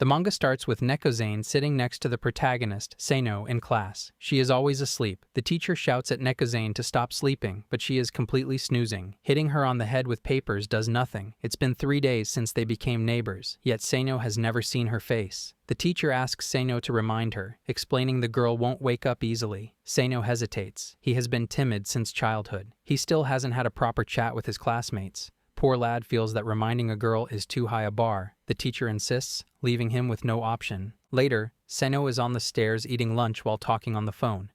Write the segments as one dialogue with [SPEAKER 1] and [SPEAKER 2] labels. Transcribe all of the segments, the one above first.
[SPEAKER 1] The manga starts with Neko sitting next to the protagonist, Seino, in class. She is always asleep. The teacher shouts at Neko to stop sleeping, but she is completely snoozing. Hitting her on the head with papers does nothing. It's been 3 days since they became neighbors, yet Seino has never seen her face. The teacher asks Seino to remind her, explaining the girl won't wake up easily. Seino hesitates. He has been timid since childhood. He still hasn't had a proper chat with his classmates. Poor lad feels that reminding a girl is too high a bar. The teacher insists, leaving him with no option. Later, Seino is on the stairs eating lunch while talking on the phone.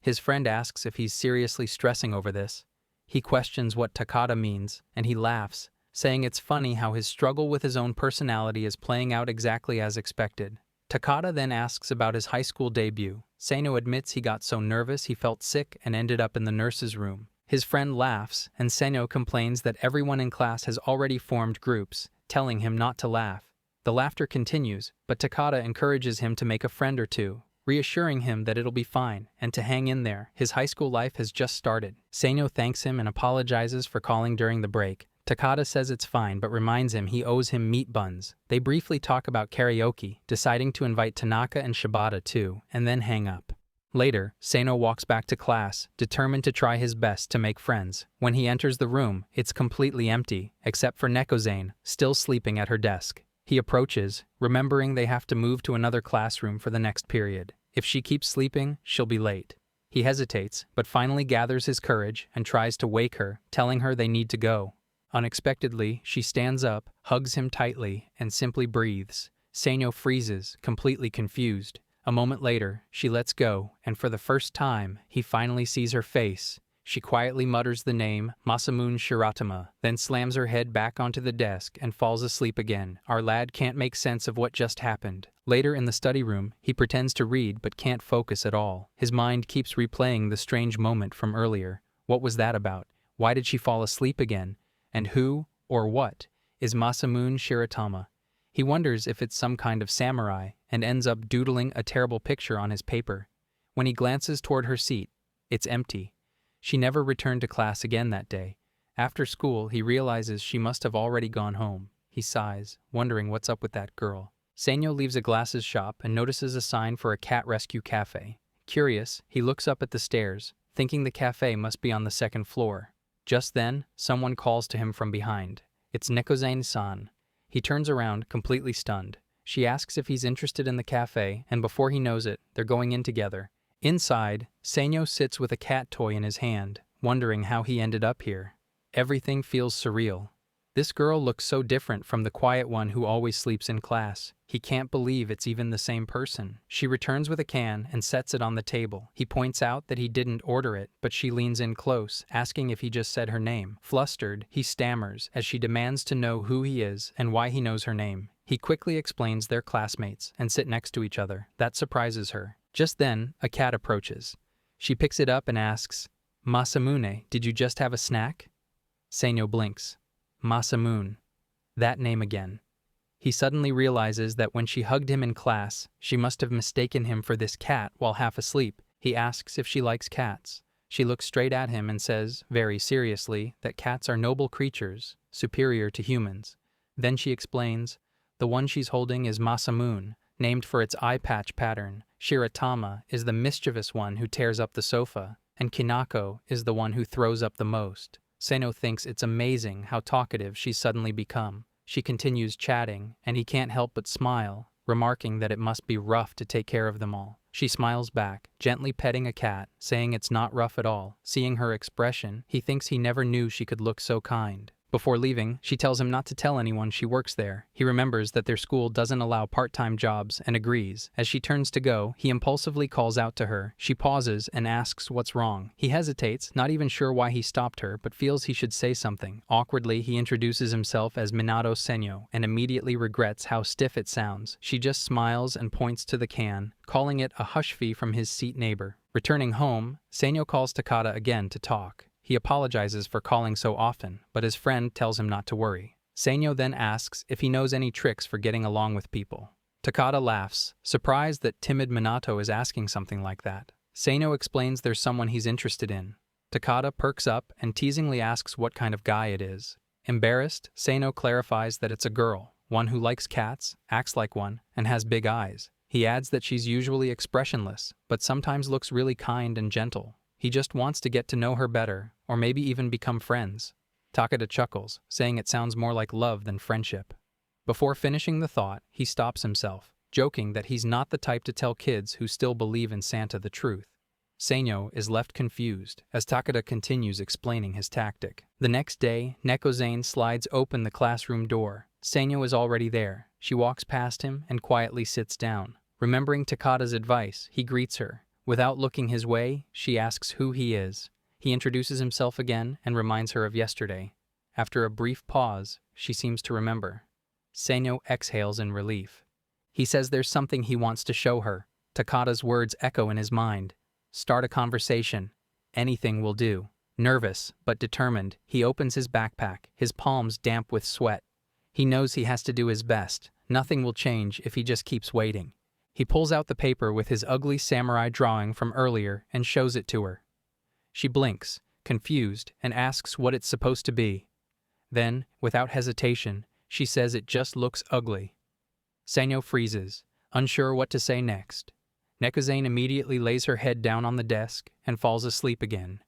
[SPEAKER 1] His friend asks if he's seriously stressing over this. He questions what Takada means, and he laughs, saying it's funny how his struggle with his own personality is playing out exactly as expected. Takada then asks about his high school debut. Seino admits he got so nervous he felt sick and ended up in the nurse's room. His friend laughs, and Seino complains that everyone in class has already formed groups, telling him not to laugh. The laughter continues, but Takada encourages him to make a friend or two, reassuring him that it'll be fine and to hang in there. His high school life has just started. Seino thanks him and apologizes for calling during the break. Takada says it's fine but reminds him he owes him meat buns. They briefly talk about karaoke, deciding to invite Tanaka and Shibata too, and then hang up. Later, Seino walks back to class, determined to try his best to make friends. When he enters the room, it's completely empty, except for Neko, still sleeping at her desk. He approaches, remembering they have to move to another classroom for the next period. If she keeps sleeping, she'll be late. He hesitates, but finally gathers his courage and tries to wake her, telling her they need to go. Unexpectedly, she stands up, hugs him tightly, and simply breathes. Seino freezes, completely confused. A moment later, she lets go, and for the first time, he finally sees her face. She quietly mutters the name, Masamune Shiratama, then slams her head back onto the desk and falls asleep again. Our lad can't make sense of what just happened. Later in the study room, he pretends to read but can't focus at all. His mind keeps replaying the strange moment from earlier. What was that about? Why did she fall asleep again? And who, or what, is Masamune Shiratama? He wonders if it's some kind of samurai, and ends up doodling a terrible picture on his paper. When he glances toward her seat, it's empty. She never returned to class again that day. After school, he realizes she must have already gone home. He sighs, wondering what's up with that girl. Seino leaves a glasses shop and notices a sign for a cat rescue cafe. Curious, he looks up at the stairs, thinking the cafe must be on the second floor. Just then, someone calls to him from behind. It's Neko-san. He turns around, completely stunned. She asks if he's interested in the cafe, and before he knows it, they're going in together. Inside, Seino sits with a cat toy in his hand, wondering how he ended up here. Everything feels surreal. This girl looks so different from the quiet one who always sleeps in class. He can't believe it's even the same person. She returns with a can and sets it on the table. He points out that he didn't order it, but she leans in close, asking if he just said her name. Flustered, he stammers as she demands to know who he is and why he knows her name. He quickly explains they're classmates and sit next to each other. That surprises her. Just then, a cat approaches. She picks it up and asks, "Masamune, did you just have a snack?" Seino blinks. Masamune. That name again. He suddenly realizes that when she hugged him in class, she must have mistaken him for this cat while half asleep. He asks if she likes cats. She looks straight at him and says, very seriously, that cats are noble creatures, superior to humans. Then she explains, the one she's holding is Masamune, named for its eye patch pattern. Shiratama is the mischievous one who tears up the sofa, and Kinako is the one who throws up the most. Seino thinks it's amazing how talkative she's suddenly become. She continues chatting, and he can't help but smile, remarking that it must be rough to take care of them all. She smiles back, gently petting a cat, saying it's not rough at all. Seeing her expression, he thinks he never knew she could look so kind. Before leaving, she tells him not to tell anyone she works there. He remembers that their school doesn't allow part-time jobs and agrees. As she turns to go, he impulsively calls out to her. She pauses and asks what's wrong. He hesitates, not even sure why he stopped her, but feels he should say something. Awkwardly, he introduces himself as Minato Senyo and immediately regrets how stiff it sounds. She just smiles and points to the can, calling it a hush fee from his seat neighbor. Returning home, Senyo calls Takada again to talk. He apologizes for calling so often, but his friend tells him not to worry. Senyo then asks if he knows any tricks for getting along with people. Takada laughs, surprised that timid Minato is asking something like that. Senyo explains there's someone he's interested in. Takada perks up and teasingly asks what kind of guy it is. Embarrassed, Senyo clarifies that it's a girl. one who likes cats, acts like one, and has big eyes. He adds that she's usually expressionless, but sometimes looks really kind and gentle. He just wants to get to know her better, or maybe even become friends. Takada chuckles, saying it sounds more like love than friendship. Before finishing the thought, he stops himself, joking that he's not the type to tell kids who still believe in Santa the truth. Seino is left confused as Takada continues explaining his tactic. The next day, Neko slides open the classroom door. Seino is already there. She walks past him and quietly sits down. Remembering Takada's advice, he greets her. Without looking his way, she asks who he is. He introduces himself again and reminds her of yesterday. After a brief pause, she seems to remember. Seino exhales in relief. He says there's something he wants to show her. Takada's words echo in his mind. Start a conversation. Anything will do. Nervous, but determined, he opens his backpack, his palms damp with sweat. He knows he has to do his best. Nothing will change if he just keeps waiting. He pulls out the paper with his ugly samurai drawing from earlier and shows it to her. She blinks, confused, and asks what it's supposed to be. Then, without hesitation, she says it just looks ugly. Seino freezes, unsure what to say next. Neko immediately lays her head down on the desk and falls asleep again.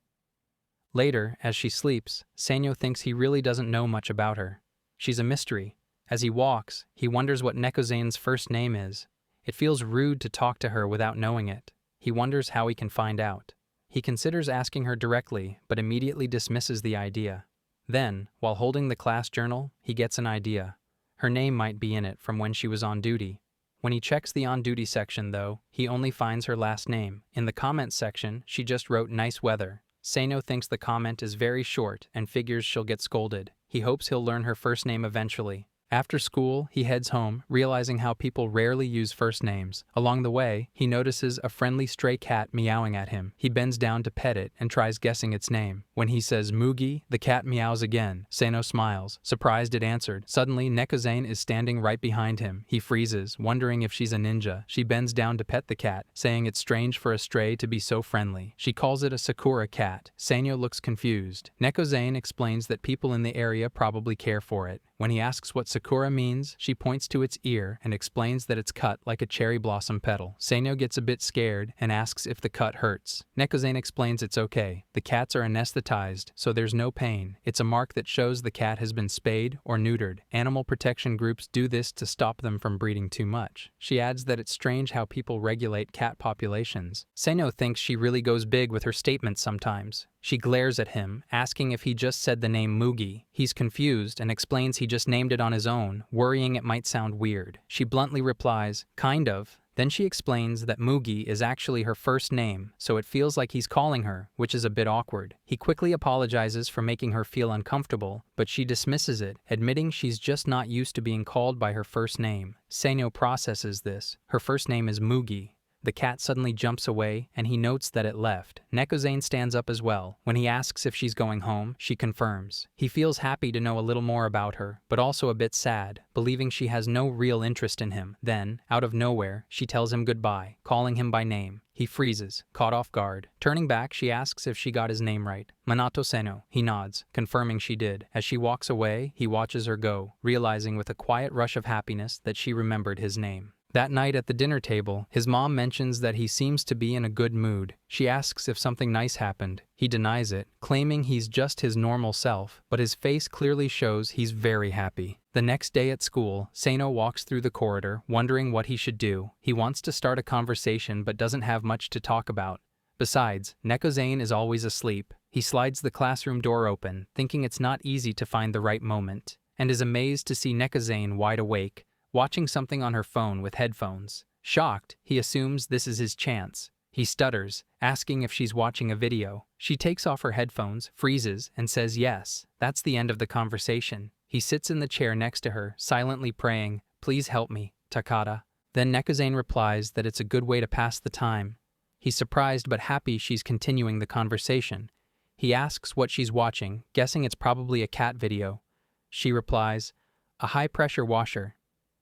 [SPEAKER 1] Later, as she sleeps, Seino thinks he really doesn't know much about her. She's a mystery. As he walks, he wonders what Neko first name is. It feels rude to talk to her without knowing it. He wonders how he can find out. He considers asking her directly, but immediately dismisses the idea. Then, while holding the class journal, he gets an idea. Her name might be in it from when she was on duty. When he checks the on-duty section, though, he only finds her last name. In the comments section, she just wrote nice weather. Seino thinks the comment is very short and figures she'll get scolded. He hopes he'll learn her first name eventually. After school, he heads home, realizing how people rarely use first names. Along the way, he notices a friendly stray cat meowing at him. He bends down to pet it and tries guessing its name. When he says Mugi, the cat meows again. Seino smiles, surprised it answered. Suddenly, Neko is standing right behind him. He freezes, wondering if she's a ninja. She bends down to pet the cat, saying it's strange for a stray to be so friendly. She calls it a Sakura cat. Seino looks confused. Neko explains that people in the area probably care for it. When he asks what Sakura means, she points to its ear and explains that it's cut like a cherry blossom petal. Seino gets a bit scared and asks if the cut hurts. Neko explains it's okay. The cats are anesthetized, so there's no pain. It's a mark that shows the cat has been spayed or neutered. Animal protection groups do this to stop them from breeding too much. She adds that it's strange how people regulate cat populations. Seino thinks she really goes big with her statements sometimes. She glares at him, asking if he just said the name Mugi. He's confused and explains he just named it on his own, worrying it might sound weird. She bluntly replies, kind of. Then she explains that Mugi is actually her first name, so it feels like he's calling her, which is a bit awkward. He quickly apologizes for making her feel uncomfortable, but she dismisses it, admitting she's just not used to being called by her first name. Seino processes this. Her first name is Mugi. The cat suddenly jumps away, and he notes that it left. Neko stands up as well. When he asks if she's going home, she confirms. He feels happy to know a little more about her, but also a bit sad, believing she has no real interest in him. Then, out of nowhere, she tells him goodbye, calling him by name. He freezes, caught off guard. Turning back, she asks if she got his name right. Minato Seino. He nods, confirming she did. As she walks away, he watches her go, realizing with a quiet rush of happiness that she remembered his name. That night at the dinner table, his mom mentions that he seems to be in a good mood. She asks if something nice happened. He denies it, claiming he's just his normal self, but his face clearly shows he's very happy. The next day at school, Seino walks through the corridor, wondering what he should do. He wants to start a conversation but doesn't have much to talk about. Besides, Neko is always asleep. He slides the classroom door open, thinking it's not easy to find the right moment, and is amazed to see Neko wide awake, watching something on her phone with headphones. Shocked, he assumes this is his chance. He stutters, asking if she's watching a video. She takes off her headphones, freezes, and says yes. That's the end of the conversation. He sits in the chair next to her, silently praying, "Please help me, Takada." Then Neko replies that it's a good way to pass the time. He's surprised but happy she's continuing the conversation. He asks what she's watching, guessing it's probably a cat video. She replies, "A high-pressure washer."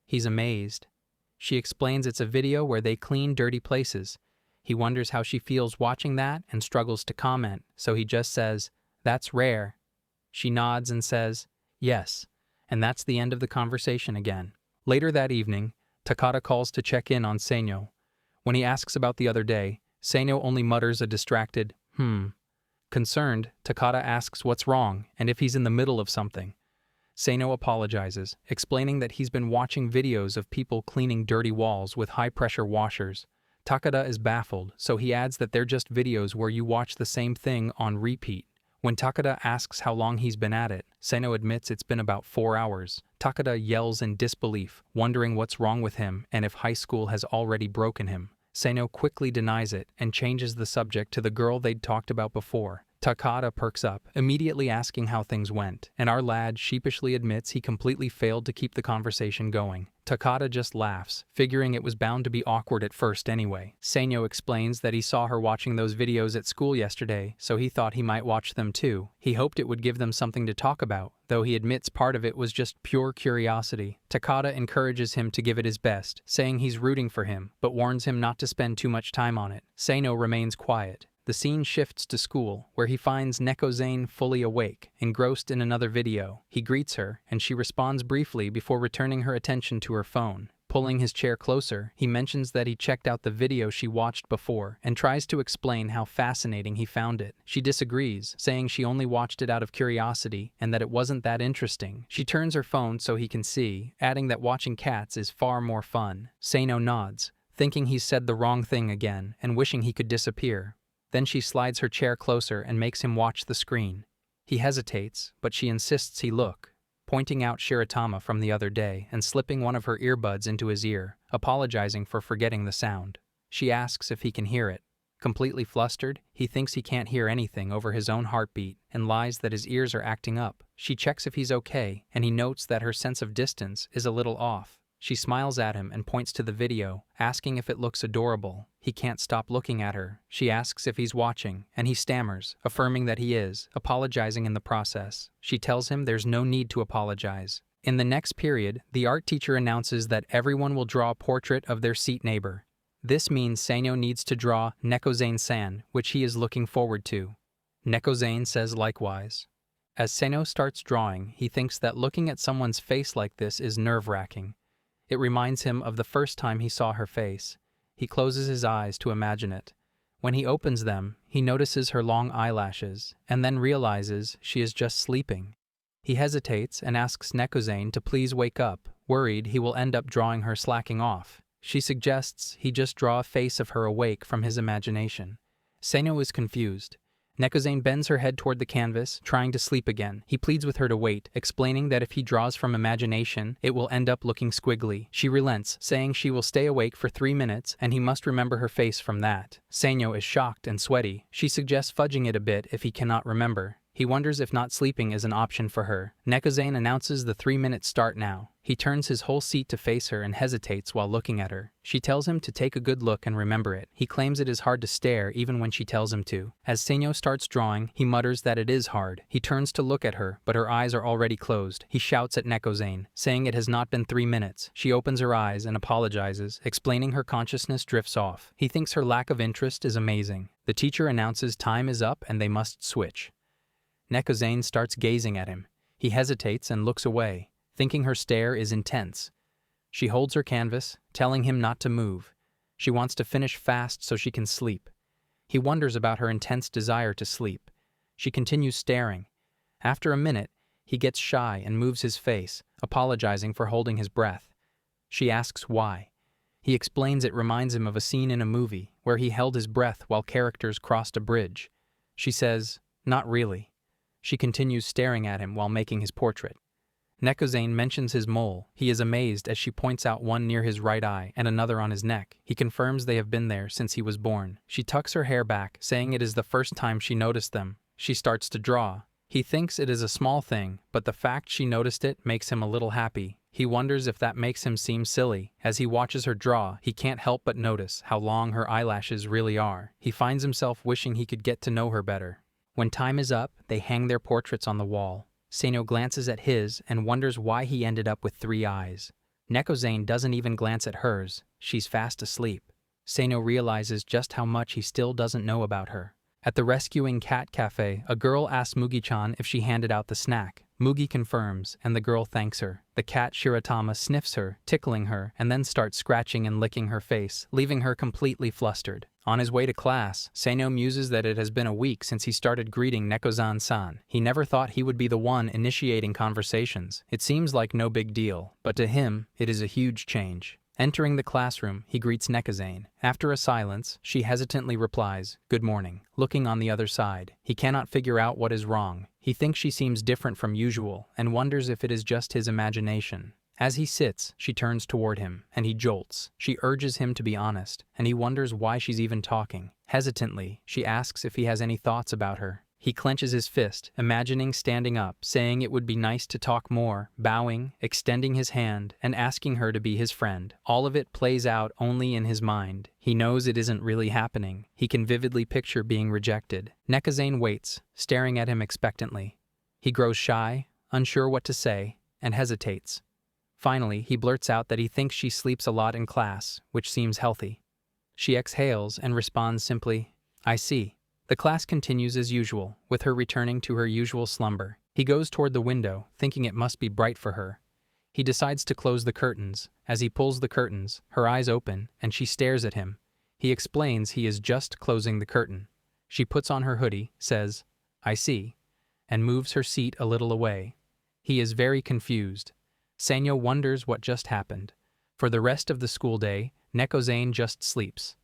[SPEAKER 1] He's amazed. She explains it's a video where they clean dirty places. He wonders how she feels watching that and struggles to comment, so he just says, "That's rare." She nods and says, "Yes," and that's the end of the conversation again. Later that evening, Takada calls to check in on Seino. When he asks about the other day, Seino only mutters a distracted, Concerned, Takada asks what's wrong and if he's in the middle of something. Seino apologizes, explaining that he's been watching videos of people cleaning dirty walls with high-pressure washers. Takada is baffled, so he adds that they're just videos where you watch the same thing on repeat. When Takada asks how long he's been at it, Seino admits it's been about 4 hours. Takada yells in disbelief, wondering what's wrong with him and if high school has already broken him. Seino quickly denies it and changes the subject to the girl they'd talked about before. Takada perks up, immediately asking how things went, and our lad sheepishly admits he completely failed to keep the conversation going. Takada just laughs, figuring it was bound to be awkward at first anyway. Seino explains that he saw her watching those videos at school yesterday, so he thought he might watch them too. He hoped it would give them something to talk about, though he admits part of it was just pure curiosity. Takada encourages him to give it his best, saying he's rooting for him, but warns him not to spend too much time on it. Seino remains quiet. The scene shifts to school, where he finds Neko fully awake, engrossed in another video. He greets her, and she responds briefly before returning her attention to her phone. Pulling his chair closer, he mentions that he checked out the video she watched before and tries to explain how fascinating he found it. She disagrees, saying she only watched it out of curiosity and that it wasn't that interesting. She turns her phone so he can see, adding that watching cats is far more fun. Seino nods, thinking he's said the wrong thing again and wishing he could disappear. Then she slides her chair closer and makes him watch the screen. He hesitates, but she insists he look, pointing out Shiratama from the other day and slipping one of her earbuds into his ear, apologizing for forgetting the sound. She asks if he can hear it. Completely flustered, he thinks he can't hear anything over his own heartbeat and lies that his ears are acting up. She checks if he's okay, and he notes that her sense of distance is a little off. She smiles at him and points to the video, asking if it looks adorable. He can't stop looking at her. She asks if he's watching, and he stammers, affirming that he is, apologizing in the process. She tells him there's no need to apologize. In the next period, the art teacher announces that everyone will draw a portrait of their seat neighbor. This means Seino needs to draw Neko-san, which he is looking forward to. Neko says likewise. As Seino starts drawing, he thinks that looking at someone's face like this is nerve-wracking. It reminds him of the first time he saw her face. He closes his eyes to imagine it. When he opens them, he notices her long eyelashes, and then realizes she is just sleeping. He hesitates and asks Neko to please wake up, worried he will end up drawing her slacking off. She suggests he just draw a face of her awake from his imagination. Seino is confused. Neko bends her head toward the canvas, trying to sleep again. He pleads with her to wait, explaining that if he draws from imagination, it will end up looking squiggly. She relents, saying she will stay awake for 3 minutes, and he must remember her face from that. Seino is shocked and sweaty. She suggests fudging it a bit if he cannot remember. He wonders if not sleeping is an option for her. Neko announces the 3-minute start now. He turns his whole seat to face her and hesitates while looking at her. She tells him to take a good look and remember it. He claims it is hard to stare even when she tells him to. As Seino starts drawing, he mutters that it is hard. He turns to look at her, but her eyes are already closed. He shouts at Neko, saying it has not been 3 minutes. She opens her eyes and apologizes, explaining her consciousness drifts off. He thinks her lack of interest is amazing. The teacher announces time is up and they must switch. Neko starts gazing at him. He hesitates and looks away, thinking her stare is intense. She holds her canvas, telling him not to move. She wants to finish fast so she can sleep. He wonders about her intense desire to sleep. She continues staring. After a minute, he gets shy and moves his face, apologizing for holding his breath. She asks why. He explains it reminds him of a scene in a movie where he held his breath while characters crossed a bridge. She says, "Not really." She continues staring at him while making his portrait. Neko mentions his mole. He is amazed as she points out one near his right eye and another on his neck. He confirms they have been there since he was born. She tucks her hair back, saying it is the first time she noticed them. She starts to draw. He thinks it is a small thing, but the fact she noticed it makes him a little happy. He wonders if that makes him seem silly. As he watches her draw, he can't help but notice how long her eyelashes really are. He finds himself wishing he could get to know her better. When time is up, they hang their portraits on the wall. Seino glances at his and wonders why he ended up with 3 eyes. Neko doesn't even glance at hers. She's fast asleep. Seino realizes just how much he still doesn't know about her. At the rescuing cat cafe, a girl asks Mugi-chan if she handed out the snack. Mugi confirms, and the girl thanks her. The cat Shiratama sniffs her, tickling her, and then starts scratching and licking her face, leaving her completely flustered. On his way to class, Seino muses that it has been a week since he started greeting Neko-san. He never thought he would be the one initiating conversations. It seems like no big deal, but to him, it is a huge change. Entering the classroom, he greets Neko-san. After a silence, she hesitantly replies, "Good morning," looking on the other side. He cannot figure out what is wrong. He thinks she seems different from usual and wonders if it is just his imagination. As he sits, she turns toward him, and he jolts. She urges him to be honest, and he wonders why she's even talking. Hesitantly, she asks if he has any thoughts about her. He clenches his fist, imagining standing up, saying it would be nice to talk more, bowing, extending his hand, and asking her to be his friend. All of it plays out only in his mind. He knows it isn't really happening. He can vividly picture being rejected. Neko-san waits, staring at him expectantly. He grows shy, unsure what to say, and hesitates. Finally, he blurts out that he thinks she sleeps a lot in class, which seems healthy. She exhales and responds simply, "I see." The class continues as usual, with her returning to her usual slumber. He goes toward the window, thinking it must be bright for her. He decides to close the curtains. As he pulls the curtains, her eyes open, and she stares at him. He explains he is just closing the curtain. She puts on her hoodie, says, "I see," and moves her seat a little away. He is very confused. Sanyo wonders what just happened. For the rest of the school day, Neko-san just sleeps.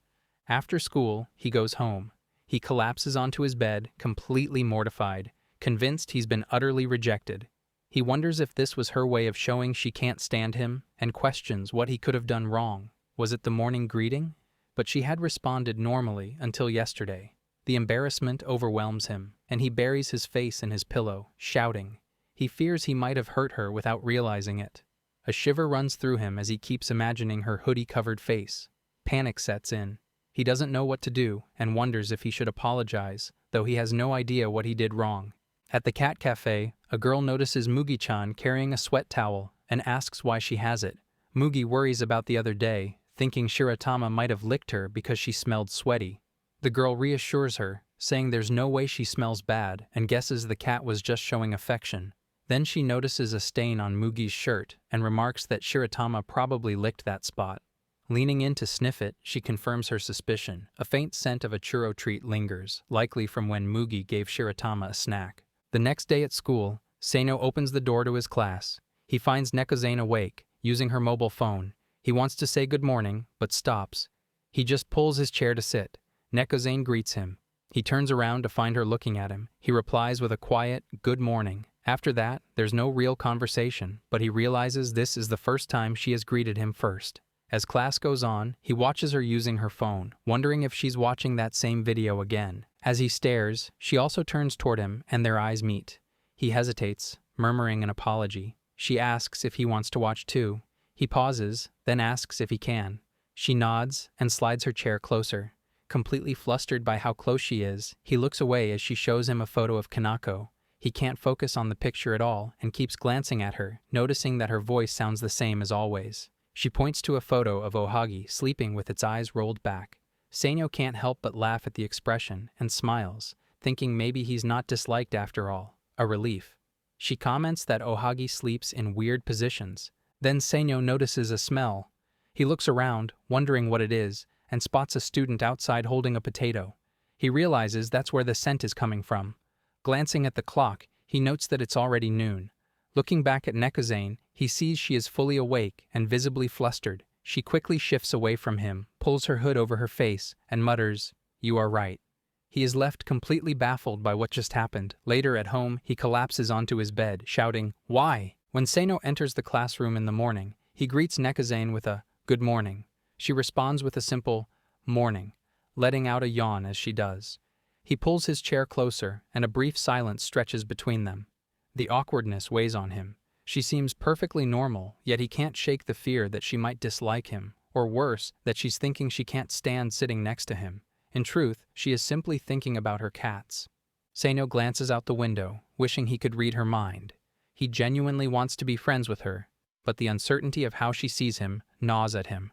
[SPEAKER 1] After school, he goes home. He collapses onto his bed, completely mortified, convinced he's been utterly rejected. He wonders if this was her way of showing she can't stand him, and questions what he could have done wrong. Was it the morning greeting? But she had responded normally until yesterday. The embarrassment overwhelms him, and he buries his face in his pillow, shouting. He fears he might have hurt her without realizing it. A shiver runs through him as he keeps imagining her hoodie-covered face. Panic sets in. He doesn't know what to do and wonders if he should apologize, though he has no idea what he did wrong. At the cat cafe, a girl notices Mugi-chan carrying a sweat towel and asks why she has it. Mugi worries about the other day, thinking Shiratama might have licked her because she smelled sweaty. The girl reassures her, saying there's no way she smells bad and guesses the cat was just showing affection. Then she notices a stain on Mugi's shirt and remarks that Shiratama probably licked that spot. Leaning in to sniff it, she confirms her suspicion. A faint scent of a churro treat lingers, likely from when Mugi gave Shiratama a snack. The next day at school, Seino opens the door to his class. He finds Neko-san awake, using her mobile phone. He wants to say good morning, but stops. He just pulls his chair to sit. Neko-san greets him. He turns around to find her looking at him. He replies with a quiet, "Good morning." After that, there's no real conversation, but he realizes this is the first time she has greeted him first. As class goes on, he watches her using her phone, wondering if she's watching that same video again. As he stares, she also turns toward him and their eyes meet. He hesitates, murmuring an apology. She asks if he wants to watch too. He pauses, then asks if he can. She nods and slides her chair closer. Completely flustered by how close she is, he looks away as she shows him a photo of Kanako. He can't focus on the picture at all and keeps glancing at her, noticing that her voice sounds the same as always. She points to a photo of Ohagi sleeping with its eyes rolled back. Seino can't help but laugh at the expression and smiles, thinking maybe he's not disliked after all. A relief. She comments that Ohagi sleeps in weird positions. Then Seino notices a smell. He looks around, wondering what it is, and spots a student outside holding a potato. He realizes that's where the scent is coming from. Glancing at the clock, he notes that it's already noon. Looking back at Neko-san, he sees she is fully awake and visibly flustered. She quickly shifts away from him, pulls her hood over her face, and mutters, "You are right." He is left completely baffled by what just happened. Later at home, he collapses onto his bed, shouting, "Why?" When Seino enters the classroom in the morning, he greets Neko-san with a "Good morning." She responds with a simple "Morning," letting out a yawn as she does. He pulls his chair closer, and a brief silence stretches between them. The awkwardness weighs on him. She seems perfectly normal, yet he can't shake the fear that she might dislike him, or worse, that she's thinking she can't stand sitting next to him. In truth, she is simply thinking about her cats. Seino glances out the window, wishing he could read her mind. He genuinely wants to be friends with her, but the uncertainty of how she sees him gnaws at him.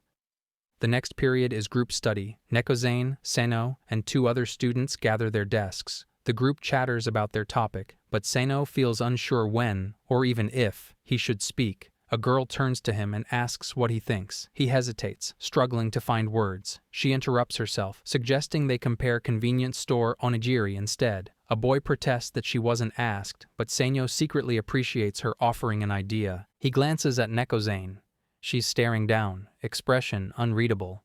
[SPEAKER 1] The next period is group study. Neko-zane, Seno, and 2 other students gather their desks. The group chatters about their topic, but Seno feels unsure when, or even if, he should speak. A girl turns to him and asks what he thinks. He hesitates, struggling to find words. She interrupts herself, suggesting they compare convenience store onigiri instead. A boy protests that she wasn't asked, but Seno secretly appreciates her offering an idea. He glances at Neko-zane. She's staring down, expression unreadable.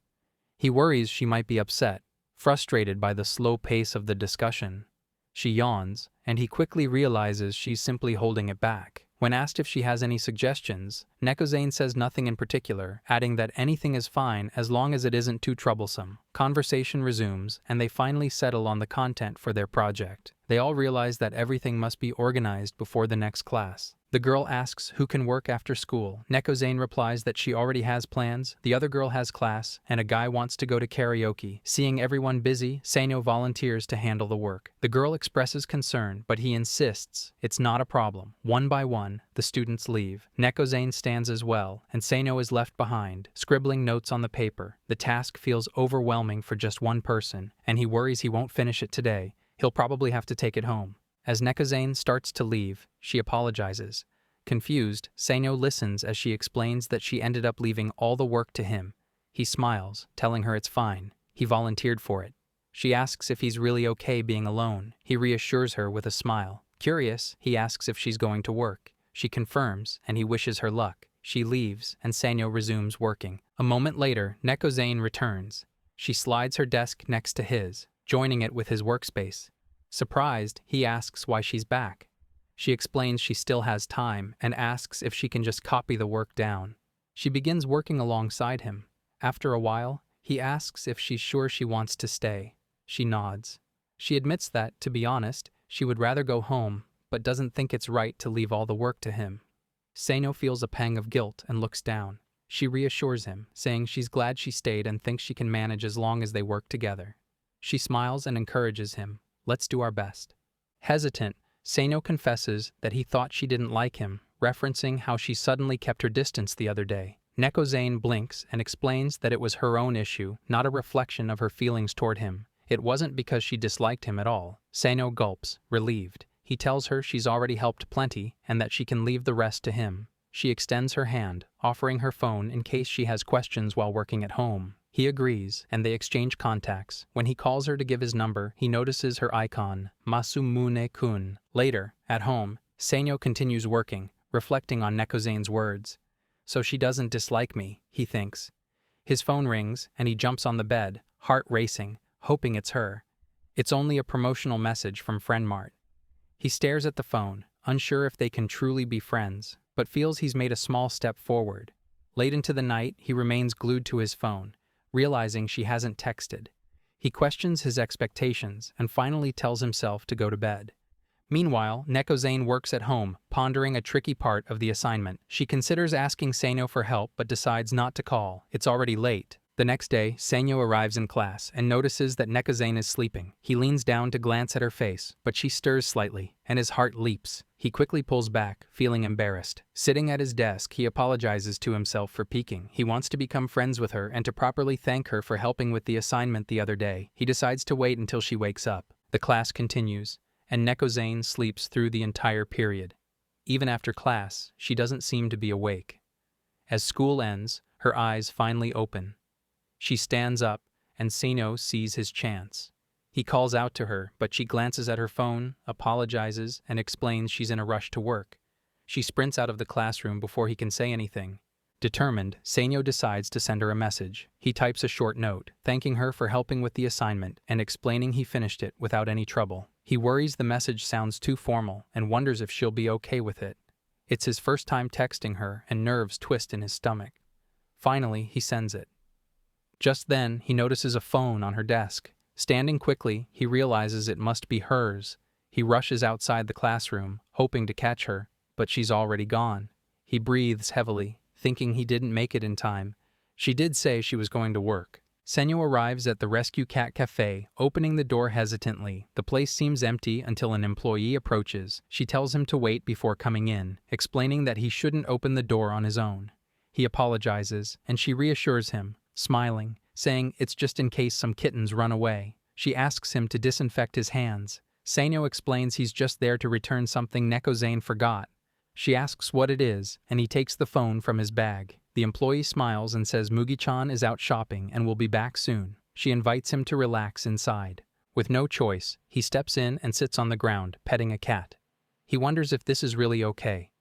[SPEAKER 1] He worries she might be upset, frustrated by the slow pace of the discussion. She yawns, and he quickly realizes she's simply holding it back. When asked if she has any suggestions, Neko-zane says nothing in particular, adding that anything is fine as long as it isn't too troublesome. Conversation resumes, and they finally settle on the content for their project. They all realize that everything must be organized before the next class. The girl asks who can work after school. Neko-zane replies that she already has plans, the other girl has class, and a guy wants to go to karaoke. Seeing everyone busy, Seno volunteers to handle the work. The girl expresses concern, but he insists it's not a problem. One by one, the students leave. Neko-zane stands as well, and Seno is left behind, scribbling notes on the paper. The task feels overwhelming for just one person, and he worries he won't finish it today. He'll probably have to take it home. As Neko-zane starts to leave, she apologizes. Confused, Seno listens as she explains that she ended up leaving all the work to him. He smiles, telling her it's fine. He volunteered for it. She asks if he's really okay being alone. He reassures her with a smile. Curious, he asks if she's going to work. She confirms, and he wishes her luck. She leaves, and Seno resumes working. A moment later, Neko-zane returns. She slides her desk next to his, joining it with his workspace. Surprised, he asks why she's back. She explains she still has time and asks if she can just copy the work down. She begins working alongside him. After a while, he asks if she's sure she wants to stay. She nods. She admits that, to be honest, she would rather go home, but doesn't think it's right to leave all the work to him. Seno feels a pang of guilt and looks down. She reassures him, saying she's glad she stayed and thinks she can manage as long as they work together. She smiles and encourages him. Let's do our best. Hesitant, Seno confesses that he thought she didn't like him, referencing how she suddenly kept her distance the other day. Neko-zane blinks and explains that it was her own issue, not a reflection of her feelings toward him. It wasn't because she disliked him at all. Seno gulps, relieved. He tells her she's already helped plenty and that she can leave the rest to him. She extends her hand, offering her phone in case she has questions while working at home. He agrees, and they exchange contacts. When he calls her to give his number, he notices her icon, Masumune-kun. Later, at home, Seno continues working, reflecting on Neko-zane's words. So she doesn't dislike me, he thinks. His phone rings, and he jumps on the bed, heart racing, hoping it's her. It's only a promotional message from FriendMart. He stares at the phone, unsure if they can truly be friends, but feels he's made a small step forward. Late into the night, he remains glued to his phone, realizing she hasn't texted. He questions his expectations and finally tells himself to go to bed. Meanwhile, Neko-zane works at home, pondering a tricky part of the assignment. She considers asking Seno for help but decides not to call. It's already late. The next day, Seno arrives in class and notices that Neko-zane is sleeping. He leans down to glance at her face, but she stirs slightly, and his heart leaps. He quickly pulls back, feeling embarrassed. Sitting at his desk, he apologizes to himself for peeking. He wants to become friends with her and to properly thank her for helping with the assignment the other day. He decides to wait until she wakes up. The class continues, and Neko-zane sleeps through the entire period. Even after class, she doesn't seem to be awake. As school ends, her eyes finally open. She stands up, and Seno sees his chance. He calls out to her, but she glances at her phone, apologizes, and explains she's in a rush to work. She sprints out of the classroom before he can say anything. Determined, Seno decides to send her a message. He types a short note, thanking her for helping with the assignment and explaining he finished it without any trouble. He worries the message sounds too formal and wonders if she'll be okay with it. It's his first time texting her, and nerves twist in his stomach. Finally, he sends it. Just then, he notices a phone on her desk. Standing quickly, he realizes it must be hers. He rushes outside the classroom, hoping to catch her, but she's already gone. He breathes heavily, thinking he didn't make it in time. She did say she was going to work. Seno arrives at the Rescue Cat Cafe, opening the door hesitantly. The place seems empty until an employee approaches. She tells him to wait before coming in, explaining that he shouldn't open the door on his own. He apologizes, and she reassures him, smiling, saying it's just in case some kittens run away. She asks him to disinfect his hands. Seino explains he's just there to return something Neko-zane forgot. She asks what it is, and he takes the phone from his bag. The employee smiles and says Mugi-chan is out shopping and will be back soon. She invites him to relax inside. With no choice, he steps in and sits on the ground, petting a cat. He wonders if this is really okay.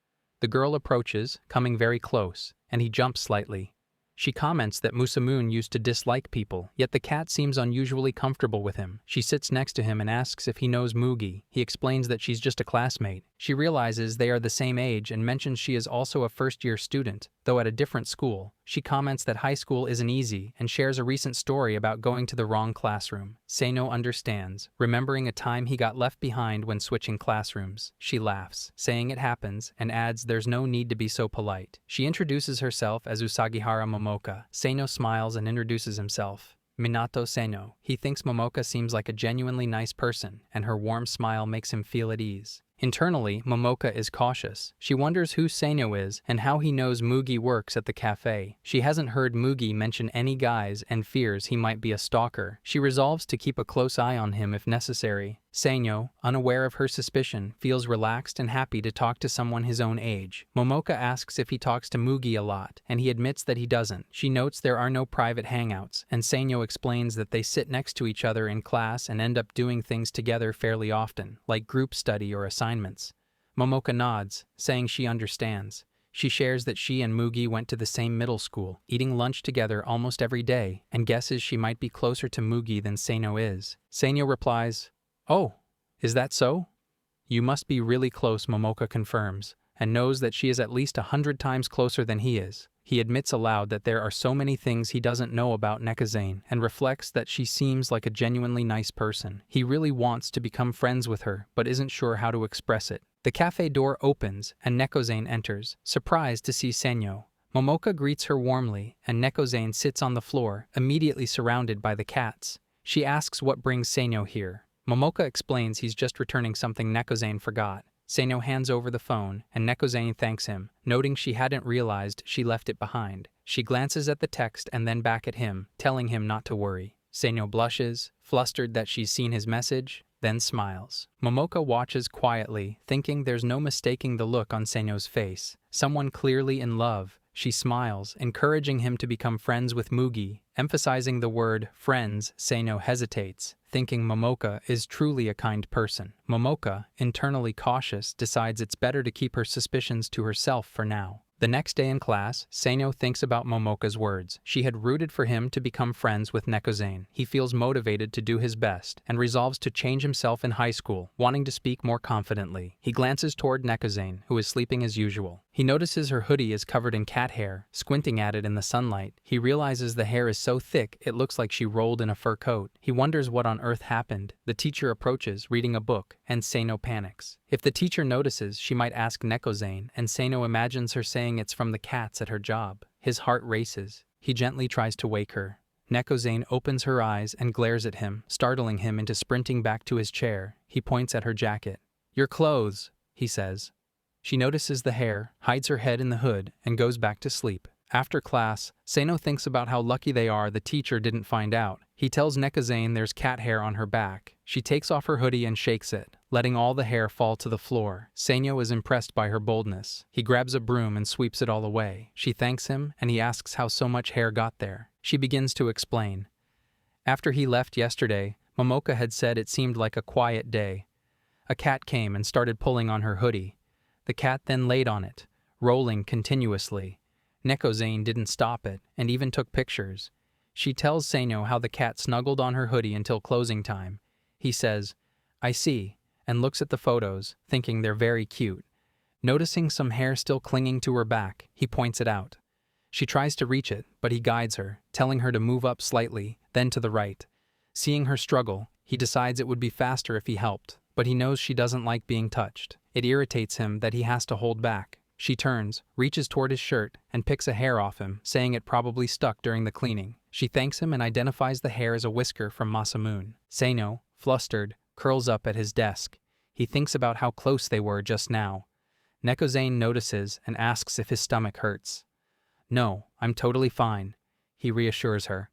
[SPEAKER 1] The girl approaches, coming very close, and he jumps slightly. She comments that Musamun used to dislike people, yet the cat seems unusually comfortable with him. She sits next to him and asks if he knows Mugi. He explains that she's just a classmate. She realizes they are the same age and mentions she is also a first-year student, though at a different school. She comments that high school isn't easy and shares a recent story about going to the wrong classroom. Seino understands, remembering a time he got left behind when switching classrooms. She laughs, saying it happens, and adds there's no need to be so polite. She introduces herself as Usagihara Momoka. Seino smiles and introduces himself. Minato Seino. He thinks Momoka seems like a genuinely nice person, and her warm smile makes him feel at ease. Internally, Momoka is cautious. She wonders who Seino is and how he knows Mugi works at the cafe. She hasn't heard Mugi mention any guys and fears he might be a stalker. She resolves to keep a close eye on him if necessary. Seino, unaware of her suspicion, feels relaxed and happy to talk to someone his own age. Momoka asks if he talks to Mugi a lot, and he admits that he doesn't. She notes there are no private hangouts, and Seino explains that they sit next to each other in class and end up doing things together fairly often, like group study or assignments. Momoka nods, saying she understands. She shares that she and Mugi went to the same middle school, eating lunch together almost every day, and guesses she might be closer to Mugi than Seino is. Seino replies, "Oh, is that so?" "You must be really close," Momoka confirms, and knows that she is at least 100 times closer than he is. He admits aloud that there are so many things he doesn't know about Neko-zane, and reflects that she seems like a genuinely nice person. He really wants to become friends with her, but isn't sure how to express it. The cafe door opens, and Neko-zane enters, surprised to see Seino. Momoka greets her warmly, and Neko-zane sits on the floor, immediately surrounded by the cats. She asks what brings Seino here. Momoka explains he's just returning something Neko-zane forgot. Seino hands over the phone, and Neko-zane thanks him, noting she hadn't realized she left it behind. She glances at the text and then back at him, telling him not to worry. Seino blushes, flustered that she's seen his message, then smiles. Momoka watches quietly, thinking there's no mistaking the look on Seino's face. Someone clearly in love. She smiles, encouraging him to become friends with Mugi. Emphasizing the word friends, Seino hesitates, thinking Momoka is truly a kind person. Momoka, internally cautious, decides it's better to keep her suspicions to herself for now. The next day in class, Seino thinks about Momoka's words. She had rooted for him to become friends with Neko-zane. He feels motivated to do his best, and resolves to change himself in high school, wanting to speak more confidently. He glances toward Neko-zane, who is sleeping as usual. He notices her hoodie is covered in cat hair, squinting at it in the sunlight. He realizes the hair is so thick it looks like she rolled in a fur coat. He wonders what on earth happened. The teacher approaches, reading a book, and Seino panics. If the teacher notices, she might ask Neko-zane, and Seino imagines her saying it's from the cats at her job. His heart races. He gently tries to wake her. Neko-zane opens her eyes and glares at him, startling him into sprinting back to his chair. He points at her jacket. "Your clothes," he says. She notices the hair, hides her head in the hood, and goes back to sleep. After class, Seino thinks about how lucky they are the teacher didn't find out. He tells Neko-zane there's cat hair on her back. She takes off her hoodie and shakes it, letting all the hair fall to the floor. Seino is impressed by her boldness. He grabs a broom and sweeps it all away. She thanks him, and he asks how so much hair got there. She begins to explain. After he left yesterday, Momoka had said it seemed like a quiet day. A cat came and started pulling on her hoodie. The cat then laid on it, rolling continuously. Neko-zane didn't stop it, and even took pictures. She tells Seino how the cat snuggled on her hoodie until closing time. He says, "I see," and looks at the photos, thinking they're very cute. Noticing some hair still clinging to her back, he points it out. She tries to reach it, but he guides her, telling her to move up slightly, then to the right. Seeing her struggle, he decides it would be faster if he helped, but he knows she doesn't like being touched. It irritates him that he has to hold back. She turns, reaches toward his shirt, and picks a hair off him, saying it probably stuck during the cleaning. She thanks him and identifies the hair as a whisker from Masamune. Seino, flustered, curls up at his desk. He thinks about how close they were just now. Neko-zane notices and asks if his stomach hurts. "No, I'm totally fine." he reassures her.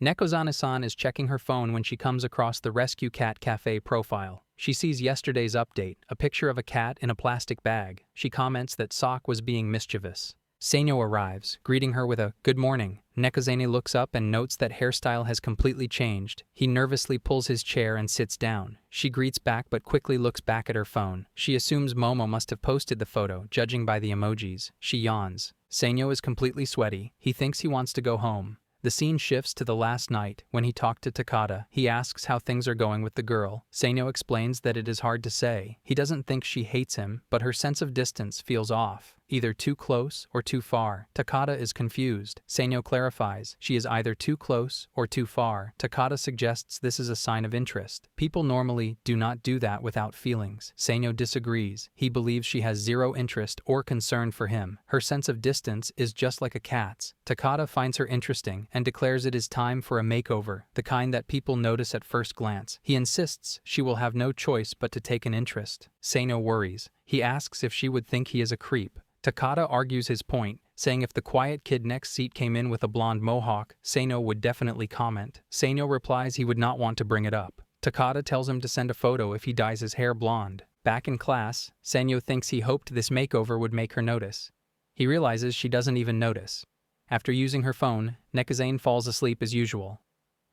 [SPEAKER 1] Neko-san is checking her phone when she comes across the Rescue Cat Cafe profile. She sees yesterday's update, a picture of a cat in a plastic bag. She comments that Sok was being mischievous. Seino arrives, greeting her with a "good morning." Nekozane looks up and notes that hairstyle has completely changed. He nervously pulls his chair and sits down. She greets back but quickly looks back at her phone. She assumes Momo must have posted the photo, judging by the emojis. She yawns. Seino is completely sweaty. He thinks he wants to go home. The scene shifts to the last night, when he talked to Takada. He asks how things are going with the girl. Seino explains that it is hard to say. He doesn't think she hates him, but her sense of distance feels off. Either too close or too far. Takada is confused. Seino clarifies, she is either too close or too far. Takada suggests this is a sign of interest. People normally do not do that without feelings. Seino disagrees. He believes she has zero interest or concern for him. Her sense of distance is just like a cat's. Takada finds her interesting and declares it is time for a makeover, the kind that people notice at first glance. He insists she will have no choice but to take an interest. Seino worries. He asks if she would think he is a creep. Takada argues his point, saying if the quiet kid next seat came in with a blonde mohawk, Seino would definitely comment. Seino replies he would not want to bring it up. Takada tells him to send a photo if he dyes his hair blonde. Back in class, Seino thinks he hoped this makeover would make her notice. He realizes she doesn't even notice. After using her phone, Nekozane falls asleep as usual.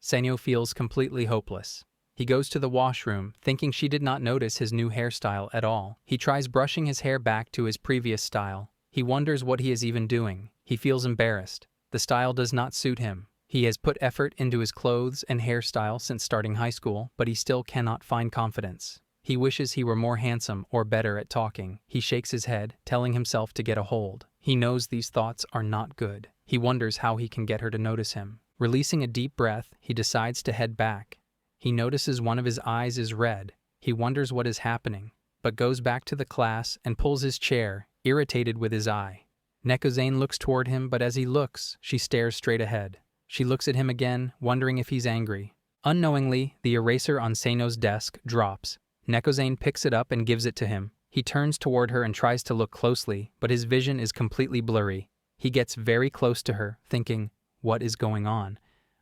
[SPEAKER 1] Seino feels completely hopeless. He goes to the washroom, thinking she did not notice his new hairstyle at all. He tries brushing his hair back to his previous style. He wonders what he is even doing. He feels embarrassed. The style does not suit him. He has put effort into his clothes and hairstyle since starting high school, but he still cannot find confidence. He wishes he were more handsome or better at talking. He shakes his head, telling himself to get a hold. He knows these thoughts are not good. He wonders how he can get her to notice him. Releasing a deep breath, he decides to head back. He notices one of his eyes is red. He wonders what is happening, but goes back to the class and pulls his chair, irritated with his eye. Nekozane looks toward him, but as he looks, she stares straight ahead. She looks at him again, wondering if he's angry. Unknowingly, the eraser on Seino's desk drops. Nekozane picks it up and gives it to him. He turns toward her and tries to look closely, but his vision is completely blurry. He gets very close to her, thinking, what is going on?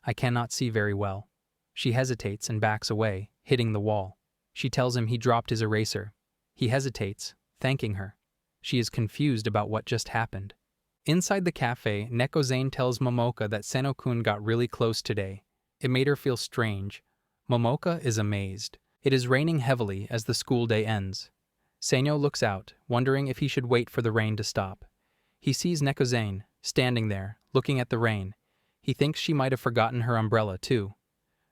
[SPEAKER 1] I cannot see very well. She hesitates and backs away, hitting the wall. She tells him he dropped his eraser. He hesitates, thanking her. She is confused about what just happened. Inside the cafe, Nekozane tells Momoka that Seno-kun got really close today. It made her feel strange. Momoka is amazed. It is raining heavily as the school day ends. Seino looks out, wondering if he should wait for the rain to stop. He sees Nekozane, standing there, looking at the rain. He thinks she might have forgotten her umbrella, too.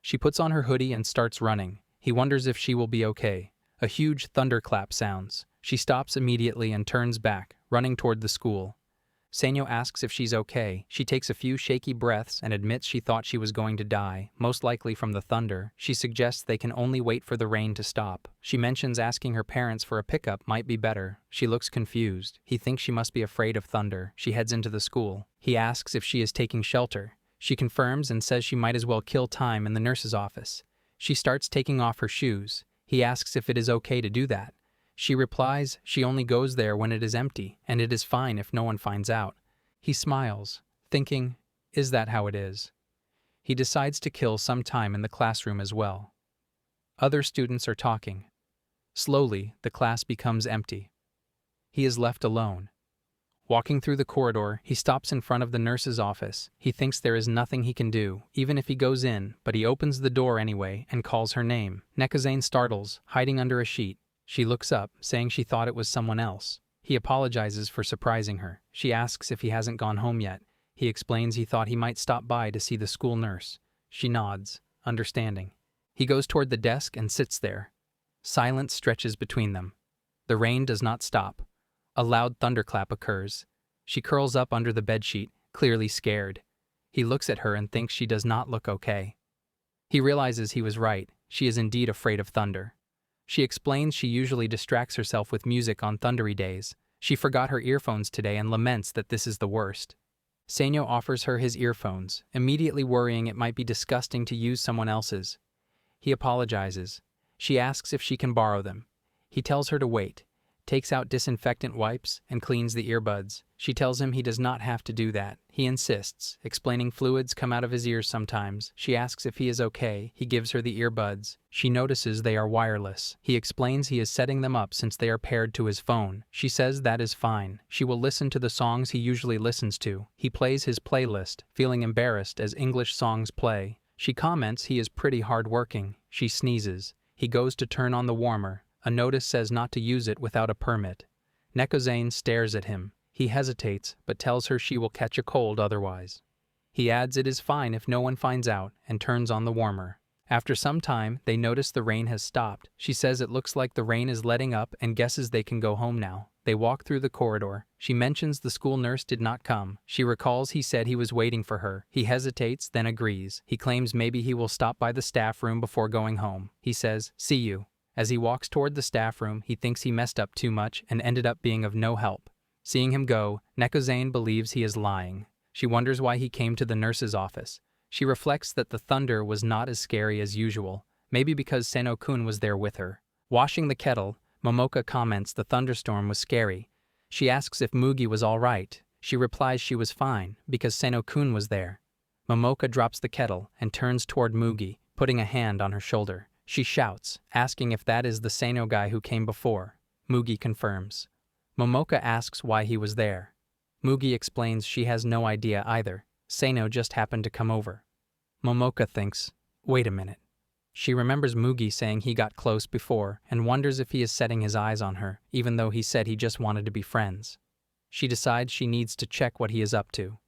[SPEAKER 1] She puts on her hoodie and starts running. He wonders if she will be okay. A huge thunderclap sounds. She stops immediately and turns back, running toward the school. Seino asks if she's okay. She takes a few shaky breaths and admits she thought she was going to die, most likely from the thunder. She suggests they can only wait for the rain to stop. She mentions asking her parents for a pickup might be better. She looks confused. He thinks she must be afraid of thunder. She heads into the school. He asks if she is taking shelter. She confirms and says she might as well kill time in the nurse's office. She starts taking off her shoes. He asks if it is okay to do that. She replies she only goes there when it is empty, and it is fine if no one finds out. He smiles, thinking, is that how it is? He decides to kill some time in the classroom as well. Other students are talking. Slowly, the class becomes empty. He is left alone. Walking through the corridor, he stops in front of the nurse's office. He thinks there is nothing he can do, even if he goes in, but he opens the door anyway and calls her name. Nekozane startles, hiding under a sheet. She looks up, saying she thought it was someone else. He apologizes for surprising her. She asks if he hasn't gone home yet. He explains he thought he might stop by to see the school nurse. She nods, understanding. He goes toward the desk and sits there. Silence stretches between them. The rain does not stop. A loud thunderclap occurs. She curls up under the bedsheet, clearly scared. He looks at her and thinks she does not look okay. He realizes he was right. She is indeed afraid of thunder. She explains she usually distracts herself with music on thundery days. She forgot her earphones today and laments that this is the worst. Seino offers her his earphones, immediately worrying it might be disgusting to use someone else's. He apologizes. She asks if she can borrow them. He tells her to wait. takes out disinfectant wipes, and cleans the earbuds. She tells him he does not have to do that. He insists, explaining fluids come out of his ears sometimes. She asks if he is okay. He gives her the earbuds. She notices they are wireless. He explains he is setting them up since they are paired to his phone. She says that is fine. She will listen to the songs he usually listens to. He plays his playlist, feeling embarrassed as English songs play. She comments he is pretty hardworking. She sneezes. He goes to turn on the warmer. A notice says not to use it without a permit. Neko stares at him. He hesitates, but tells her she will catch a cold otherwise. He adds it is fine if no one finds out, and turns on the warmer. After some time, they notice the rain has stopped. She says it looks like the rain is letting up and guesses they can go home now. They walk through the corridor. She mentions the school nurse did not come. She recalls he said he was waiting for her. He hesitates, then agrees. He claims maybe he will stop by the staff room before going home. He says, "See you." As he walks toward the staff room, he thinks he messed up too much and ended up being of no help. Seeing him go, Neko believes he is lying. She wonders why he came to the nurse's office. She reflects that the thunder was not as scary as usual, maybe because Seno-kun was there with her. Washing the kettle, Momoka comments the thunderstorm was scary. She asks if Mugi was all right. She replies she was fine, because Seno-kun was there. Momoka drops the kettle and turns toward Mugi, putting a hand on her shoulder. She shouts, asking if that is the Seno guy who came before. Mugi confirms. Momoka asks why he was there. Mugi explains she has no idea either. Seno just happened to come over. Momoka thinks, wait a minute. She remembers Mugi saying he got close before and wonders if he is setting his eyes on her, even though he said he just wanted to be friends. She decides she needs to check what he is up to.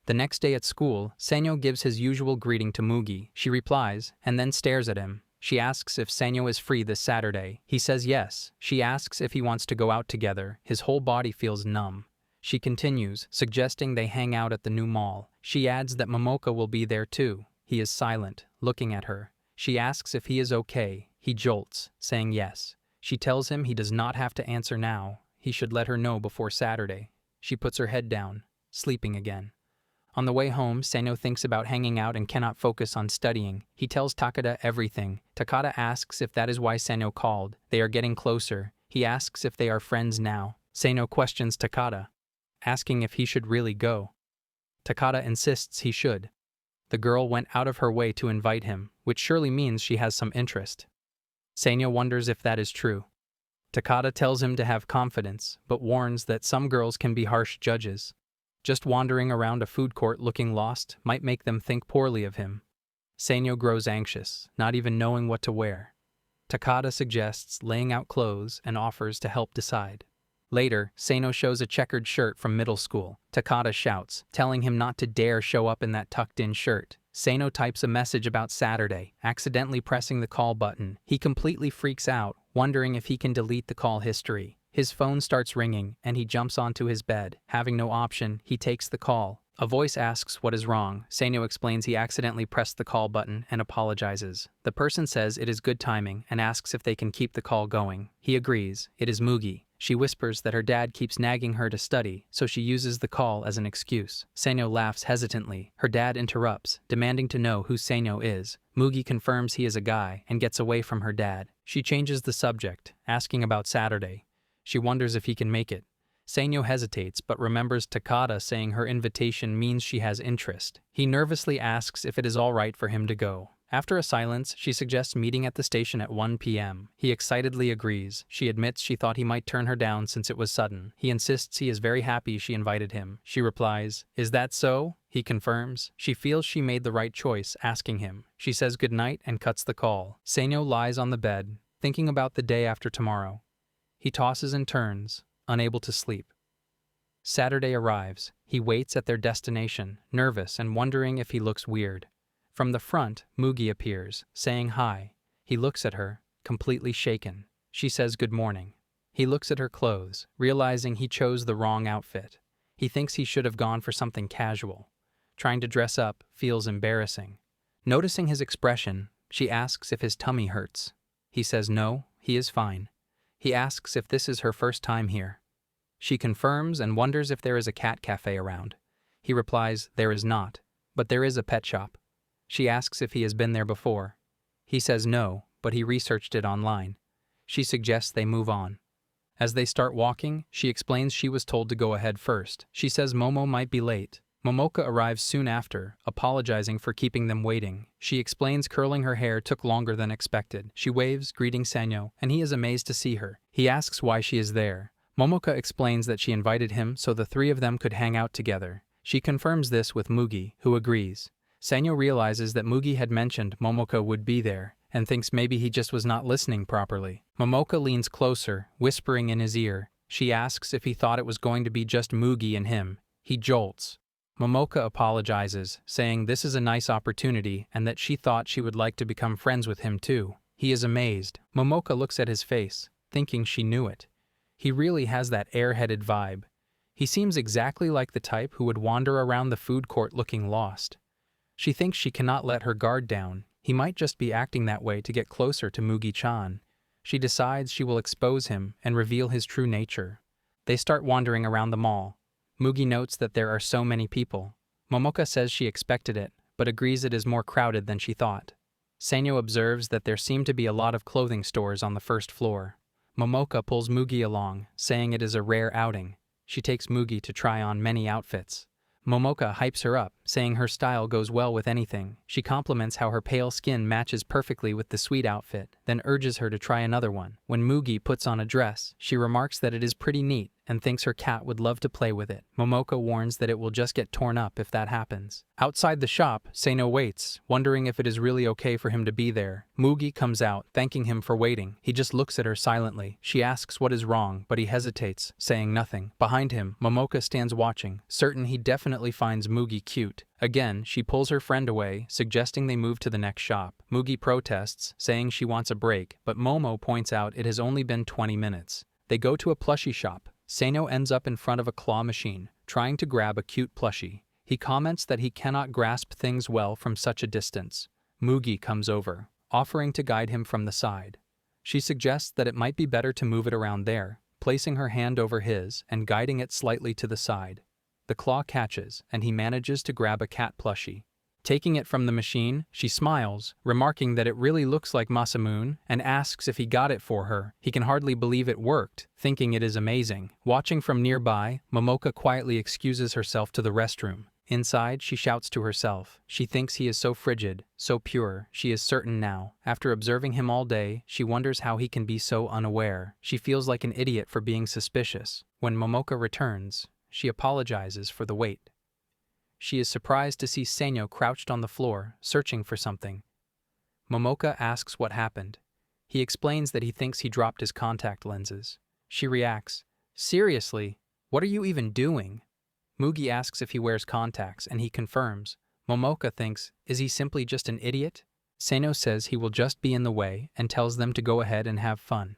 [SPEAKER 1] The next day at school, Seno gives his usual greeting to Mugi. She replies, and then stares at him. She asks if Seno is free this Saturday. He says yes. She asks if he wants to go out together. His whole body feels numb. She continues, suggesting they hang out at the new mall. She adds that Momoka will be there too. He is silent, looking at her. She asks if he is okay. He jolts, saying yes. She tells him he does not have to answer now. He should let her know before Saturday. She puts her head down, sleeping again. On the way home, Seno thinks about hanging out and cannot focus on studying. He tells Takada everything. Takada asks if that is why Seno called. They are getting closer. He asks if they are friends now. Seno questions Takada, asking if he should really go. Takada insists he should. The girl went out of her way to invite him, which surely means she has some interest. Seno wonders if that is true. Takada tells him to have confidence, but warns that some girls can be harsh judges. Just wandering around a food court looking lost might make them think poorly of him. Seno grows anxious, not even knowing what to wear. Takada suggests laying out clothes and offers to help decide. Later, Seno shows a checkered shirt from middle school. Takada shouts, telling him not to dare show up in that tucked-in shirt. Seno types a message about Saturday, accidentally pressing the call button. He completely freaks out, wondering if he can delete the call history. His phone starts ringing, and he jumps onto his bed. Having no option, he takes the call. A voice asks what is wrong. Seno explains he accidentally pressed the call button and apologizes. The person says it is good timing and asks if they can keep the call going. He agrees. It is Mugi. She whispers that her dad keeps nagging her to study, so she uses the call as an excuse. Seno laughs hesitantly. Her dad interrupts, demanding to know who Seno is. Mugi confirms he is a guy and gets away from her dad. She changes the subject, asking about Saturday. She wonders if he can make it. Seno hesitates but remembers Takada saying her invitation means she has interest. He nervously asks if it is all right for him to go. After a silence, she suggests meeting at the station at 1 p.m. He excitedly agrees. She admits she thought he might turn her down since it was sudden. He insists he is very happy she invited him. She replies, "Is that so?" He confirms. She feels she made the right choice, asking him. She says goodnight and cuts the call. Seno lies on the bed, thinking about the day after tomorrow. He tosses and turns, unable to sleep. Saturday arrives. He waits at their destination, nervous and wondering if he looks weird. From the front, Mugi appears, saying hi. He looks at her, completely shaken. She says good morning. He looks at her clothes, realizing he chose the wrong outfit. He thinks he should have gone for something casual. Trying to dress up feels embarrassing. Noticing his expression, she asks if his tummy hurts. He says no, he is fine. He asks if this is her first time here. She confirms and wonders if there is a cat cafe around. He replies there is not, but there is a pet shop. She asks if he has been there before. He says no, but he researched it online. She suggests they move on. As they start walking, she explains she was told to go ahead first. She says Momo might be late. Momoka arrives soon after, apologizing for keeping them waiting. She explains curling her hair took longer than expected. She waves, greeting Sanyo, and he is amazed to see her. He asks why she is there. Momoka explains that she invited him so the three of them could hang out together. She confirms this with Mugi, who agrees. Sanyo realizes that Mugi had mentioned Momoka would be there, and thinks maybe he just was not listening properly. Momoka leans closer, whispering in his ear. She asks if he thought it was going to be just Mugi and him. He jolts. Momoka apologizes, saying this is a nice opportunity and that she thought she would like to become friends with him too. He is amazed. Momoka looks at his face, thinking she knew it. He really has that airheaded vibe. He seems exactly like the type who would wander around the food court looking lost. She thinks she cannot let her guard down. He might just be acting that way to get closer to Mugi-chan. She decides she will expose him and reveal his true nature. They start wandering around the mall. Mugi notes that there are so many people. Momoka says she expected it, but agrees it is more crowded than she thought. Sanyo observes that there seem to be a lot of clothing stores on the first floor. Momoka pulls Mugi along, saying it is a rare outing. She takes Mugi to try on many outfits. Momoka hypes her up, saying her style goes well with anything. She compliments how her pale skin matches perfectly with the sweet outfit, then urges her to try another one. When Mugi puts on a dress, she remarks that it is pretty neat and thinks her cat would love to play with it. Momoka warns that it will just get torn up if that happens. Outside the shop, Seino waits, wondering if it is really okay for him to be there. Mugi comes out, thanking him for waiting. He just looks at her silently. She asks what is wrong, but he hesitates, saying nothing. Behind him, Momoka stands watching, certain he definitely finds Mugi cute. Again, she pulls her friend away, suggesting they move to the next shop. Mugi protests, saying she wants a break, but Momo points out it has only been 20 minutes. They go to a plushie shop. Seino ends up in front of a claw machine, trying to grab a cute plushie. He comments that he cannot grasp things well from such a distance. Mugi comes over, offering to guide him from the side. She suggests that it might be better to move it around there, placing her hand over his and guiding it slightly to the side. The claw catches, and he manages to grab a cat plushie. Taking it from the machine, she smiles, remarking that it really looks like Masamune, and asks if he got it for her. He can hardly believe it worked, thinking it is amazing. Watching from nearby, Momoka quietly excuses herself to the restroom. Inside, she shouts to herself. She thinks he is so frigid, so pure, she is certain now. After observing him all day, she wonders how he can be so unaware. She feels like an idiot for being suspicious. When Momoka returns, she apologizes for the wait. She is surprised to see Seino crouched on the floor, searching for something. Momoka asks what happened. He explains that he thinks he dropped his contact lenses. She reacts, "Seriously? What are you even doing?" Mugi asks if he wears contacts, and he confirms. Momoka thinks, is he simply just an idiot? Seino says he will just be in the way and tells them to go ahead and have fun.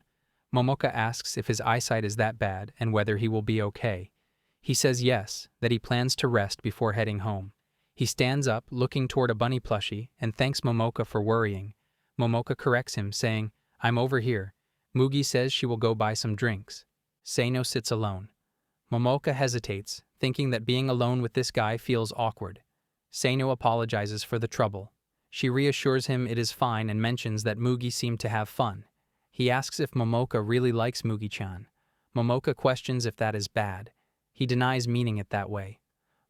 [SPEAKER 1] Momoka asks if his eyesight is that bad and whether he will be okay. He says yes, that he plans to rest before heading home. He stands up, looking toward a bunny plushie, and thanks Momoka for worrying. Momoka corrects him, saying, "I'm over here." Mugi says she will go buy some drinks. Seino sits alone. Momoka hesitates, thinking that being alone with this guy feels awkward. Seino apologizes for the trouble. She reassures him it is fine and mentions that Mugi seemed to have fun. He asks if Momoka really likes Mugi-chan. Momoka questions if that is bad. He denies meaning it that way.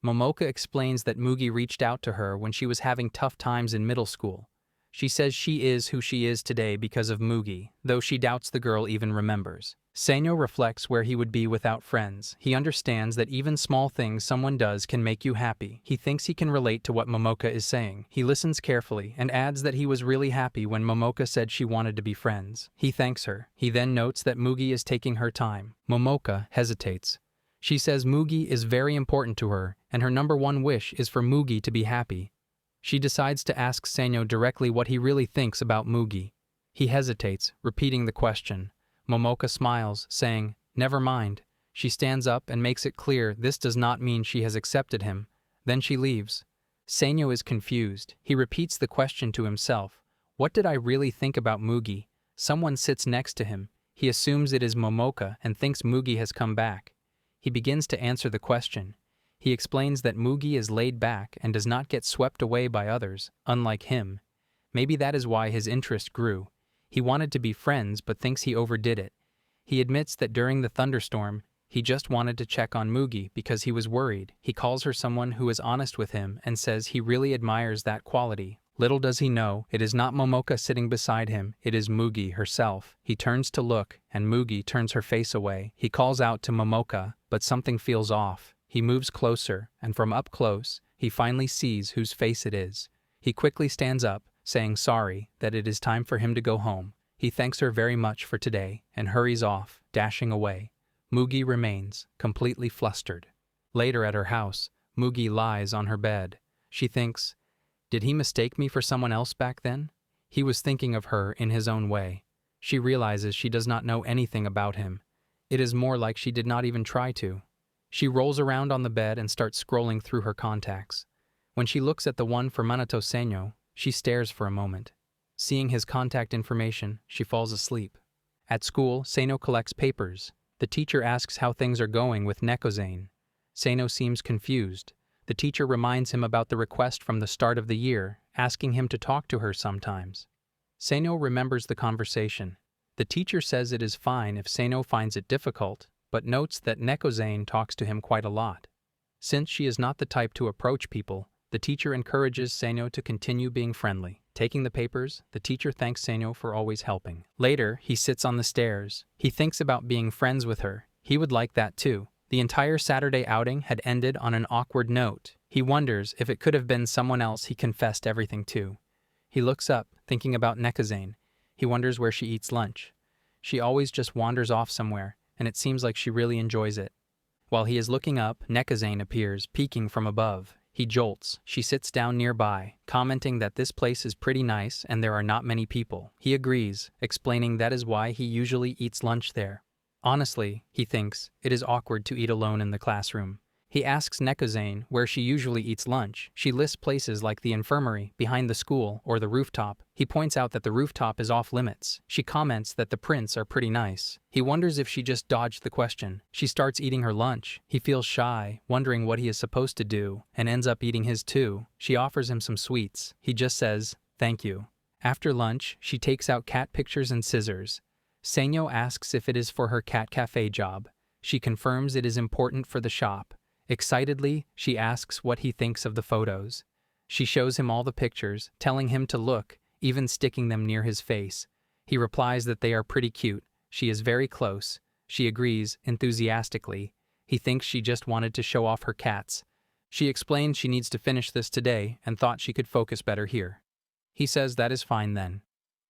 [SPEAKER 1] Momoka explains that Mugi reached out to her when she was having tough times in middle school. She says she is who she is today because of Mugi, though she doubts the girl even remembers. Seino reflects where he would be without friends. He understands that even small things someone does can make you happy. He thinks he can relate to what Momoka is saying. He listens carefully and adds that he was really happy when Momoka said she wanted to be friends. He thanks her. He then notes that Mugi is taking her time. Momoka hesitates. She says Mugi is very important to her, and her number one wish is for Mugi to be happy. She decides to ask Seino directly what he really thinks about Mugi. He hesitates, repeating the question. Momoka smiles, saying, "Never mind." She stands up and makes it clear this does not mean she has accepted him. Then she leaves. Seino is confused. He repeats the question to himself. What did I really think about Mugi? Someone sits next to him. He assumes it is Momoka and thinks Mugi has come back. He begins to answer the question. He explains that Mugi is laid back and does not get swept away by others, unlike him. Maybe that is why his interest grew. He wanted to be friends but thinks he overdid it. He admits that during the thunderstorm, he just wanted to check on Mugi because he was worried. He calls her someone who is honest with him and says he really admires that quality. Little does he know, it is not Momoka sitting beside him, it is Mugi herself. He turns to look, and Mugi turns her face away. He calls out to Momoka, but something feels off. He moves closer, and from up close, he finally sees whose face it is. He quickly stands up, saying sorry, that it is time for him to go home. He thanks her very much for today, and hurries off, dashing away. Mugi remains, completely flustered. Later at her house, Mugi lies on her bed. She thinks, did he mistake me for someone else back then? He was thinking of her in his own way. She realizes she does not know anything about him. It is more like she did not even try to. She rolls around on the bed and starts scrolling through her contacts. When she looks at the one for Minato Seino, she stares for a moment. Seeing his contact information, she falls asleep. At school, Seino collects papers. The teacher asks how things are going with Neko. Seino seems confused. The teacher reminds him about the request from the start of the year, asking him to talk to her sometimes. Seino remembers the conversation. The teacher says it is fine if Seino finds it difficult, but notes that Neko talks to him quite a lot. Since she is not the type to approach people, the teacher encourages Seino to continue being friendly. Taking the papers, the teacher thanks Seino for always helping. Later, he sits on the stairs. He thinks about being friends with her. He would like that too. The entire Saturday outing had ended on an awkward note. He wonders if it could have been someone else he confessed everything to. He looks up, thinking about Neko. He wonders where she eats lunch. She always just wanders off somewhere, and it seems like she really enjoys it. While he is looking up, Neko appears, peeking from above. He jolts. She sits down nearby, commenting that this place is pretty nice and there are not many people. He agrees, explaining that is why he usually eats lunch there. Honestly, he thinks, it is awkward to eat alone in the classroom. He asks Neko where she usually eats lunch. She lists places like the infirmary, behind the school, or the rooftop. He points out that the rooftop is off limits. She comments that the prints are pretty nice. He wonders if she just dodged the question. She starts eating her lunch. He feels shy, wondering what he is supposed to do, and ends up eating his too. She offers him some sweets. He just says, thank you. After lunch, she takes out cat pictures and scissors. Seino asks if it is for her cat cafe job. She confirms it is important for the shop. Excitedly, she asks what he thinks of the photos. She shows him all the pictures, telling him to look, even sticking them near his face. He replies that they are pretty cute. She is very close. She agrees, enthusiastically. He thinks she just wanted to show off her cats. She explains she needs to finish this today and thought she could focus better here. He says that is fine then.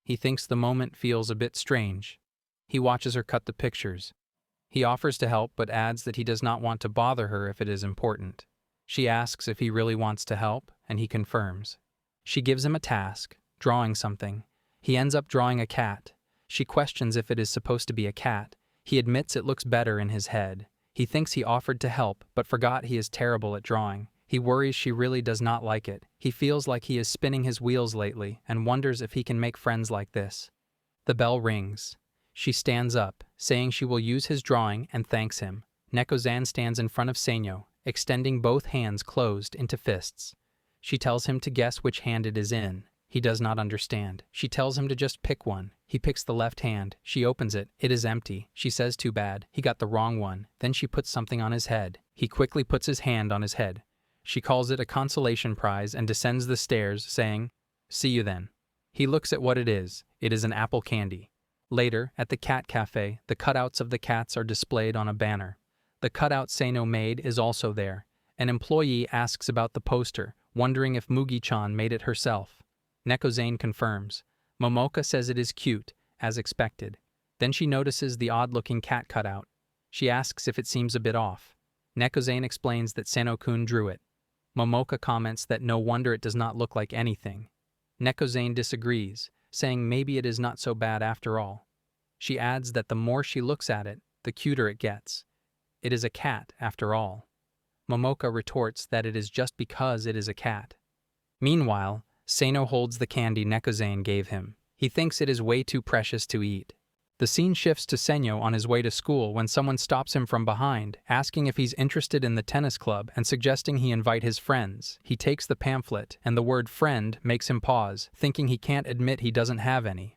[SPEAKER 1] He thinks the moment feels a bit strange. He watches her cut the pictures. He offers to help but adds that he does not want to bother her if it is important. She asks if he really wants to help, and he confirms. She gives him a task, drawing something. He ends up drawing a cat. She questions if it is supposed to be a cat. He admits it looks better in his head. He thinks he offered to help but forgot he is terrible at drawing. He worries she really does not like it. He feels like he is spinning his wheels lately and wonders if he can make friends like this. The bell rings. She stands up, saying she will use his drawing and thanks him. Neko stands in front of Seino, extending both hands closed into fists. She tells him to guess which hand it is in. He does not understand. She tells him to just pick one. He picks the left hand. She opens it. It is empty. She says too bad. He got the wrong one. Then she puts something on his head. He quickly puts his hand on his head. She calls it a consolation prize and descends the stairs, saying, "See you then." He looks at what it is. It is an apple candy. Later, at the cat cafe, the cutouts of the cats are displayed on a banner. The cutout Seino made is also there. An employee asks about the poster, wondering if Mugi-chan made it herself. Neko confirms. Momoka says it is cute, as expected. Then she notices the odd-looking cat cutout. She asks if it seems a bit off. Neko explains that Seino-kun drew it. Momoka comments that no wonder it does not look like anything. Neko disagrees, saying maybe it is not so bad after all. She adds that the more she looks at it, the cuter it gets. It is a cat, after all. Momoka retorts that it is just because it is a cat. Meanwhile, Seino holds the candy Neko gave him. He thinks it is way too precious to eat. The scene shifts to Seino on his way to school when someone stops him from behind, asking if he's interested in the tennis club and suggesting he invite his friends. He takes the pamphlet, and the word friend makes him pause, thinking he can't admit he doesn't have any.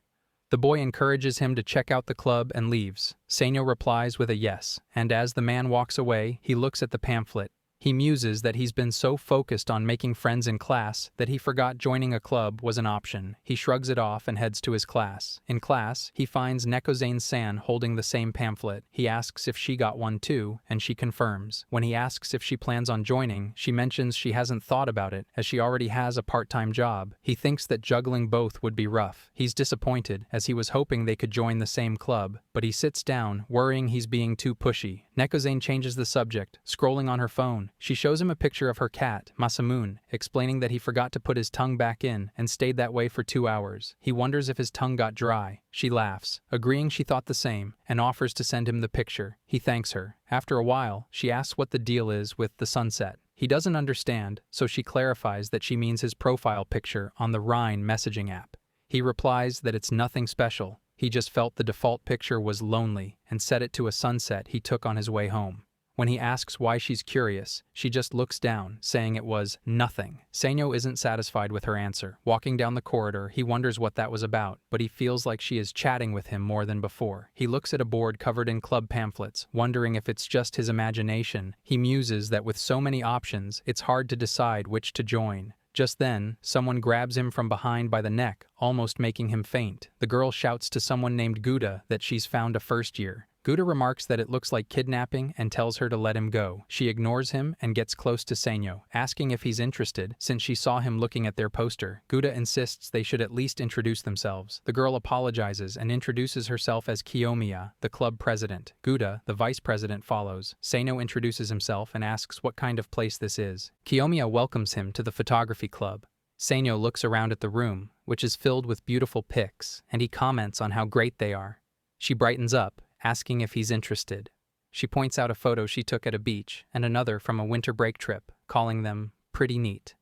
[SPEAKER 1] The boy encourages him to check out the club and leaves. Seino replies with a yes, and as the man walks away, he looks at the pamphlet. He muses that he's been so focused on making friends in class that he forgot joining a club was an option. He shrugs it off and heads to his class. In class, he finds Nekozane-san holding the same pamphlet. He asks if she got one too, and she confirms. When he asks if she plans on joining, she mentions she hasn't thought about it, as she already has a part-time job. He thinks that juggling both would be rough. He's disappointed, as he was hoping they could join the same club, but he sits down, worrying he's being too pushy. Nekozane changes the subject, scrolling on her phone. She shows him a picture of her cat, Masamune, explaining that he forgot to put his tongue back in and stayed that way for 2 hours. He wonders if his tongue got dry. She laughs, agreeing she thought the same, and offers to send him the picture. He thanks her. After a while, she asks what the deal is with the sunset. He doesn't understand, so she clarifies that she means his profile picture on the Rhine messaging app. He replies that it's nothing special. He just felt the default picture was lonely and set it to a sunset he took on his way home. When he asks why she's curious, she just looks down, saying it was nothing. Seino isn't satisfied with her answer. Walking down the corridor, he wonders what that was about, but he feels like she is chatting with him more than before. He looks at a board covered in club pamphlets, wondering if it's just his imagination. He muses that with so many options, it's hard to decide which to join. Just then, someone grabs him from behind by the neck, almost making him faint. The girl shouts to someone named Guda that she's found a first year. Guda remarks that it looks like kidnapping and tells her to let him go. She ignores him and gets close to Seino, asking if he's interested since she saw him looking at their poster. Guda insists they should at least introduce themselves. The girl apologizes and introduces herself as Kiyomiya, the club president. Guda, the vice president, follows. Seino introduces himself and asks what kind of place this is. Kiyomiya welcomes him to the photography club. Seino looks around at the room, which is filled with beautiful pics, and he comments on how great they are. She brightens up, asking if he's interested. She points out a photo she took at a beach and another from a winter break trip, calling them pretty neat.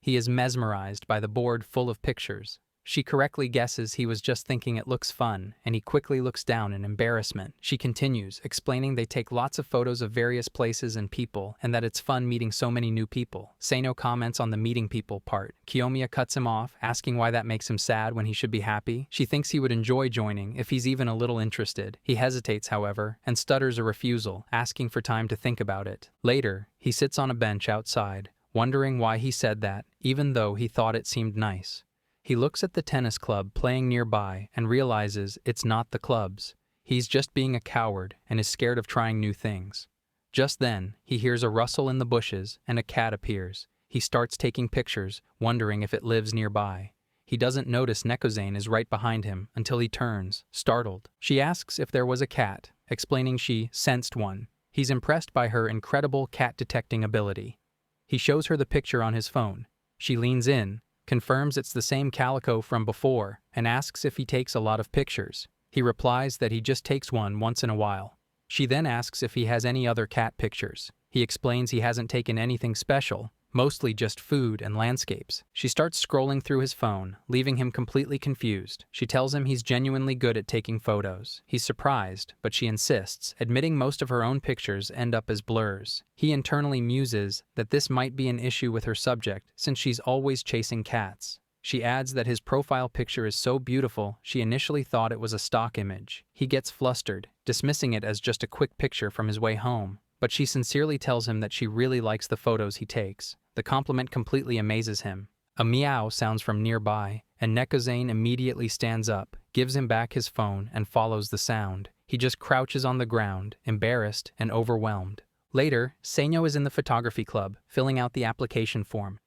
[SPEAKER 1] He is mesmerized by the board full of pictures. She correctly guesses he was just thinking it looks fun, and he quickly looks down in embarrassment. She continues, explaining they take lots of photos of various places and people, and that it's fun meeting so many new people. Seino comments on the meeting people part. Kiyomiya cuts him off, asking why that makes him sad when he should be happy. She thinks he would enjoy joining if he's even a little interested. He hesitates, however, and stutters a refusal, asking for time to think about it. Later, he sits on a bench outside, wondering why he said that, even though he thought it seemed nice. He looks at the tennis club playing nearby and realizes it's not the club's. He's just being a coward and is scared of trying new things. Just then, he hears a rustle in the bushes and a cat appears. He starts taking pictures, wondering if it lives nearby. He doesn't notice Nekozane is right behind him until he turns, startled. She asks if there was a cat, explaining she sensed one. He's impressed by her incredible cat-detecting ability. He shows her the picture on his phone. She leans in, confirms it's the same calico from before, and asks if he takes a lot of pictures. He replies that he just takes one once in a while. She then asks if he has any other cat pictures. He explains he hasn't taken anything special, mostly just food and landscapes. She starts scrolling through his phone, leaving him completely confused. She tells him he's genuinely good at taking photos. He's surprised, but she insists, admitting most of her own pictures end up as blurs. He internally muses that this might be an issue with her subject, since she's always chasing cats. She adds that his profile picture is so beautiful, she initially thought it was a stock image. He gets flustered, dismissing it as just a quick picture from his way home. But she sincerely tells him that she really likes the photos he takes. The compliment completely amazes him. A meow sounds from nearby, and Nekozane immediately stands up, gives him back his phone, and follows the sound. He just crouches on the ground, embarrassed and overwhelmed. Later, Seino is in the photography club, filling out the application form.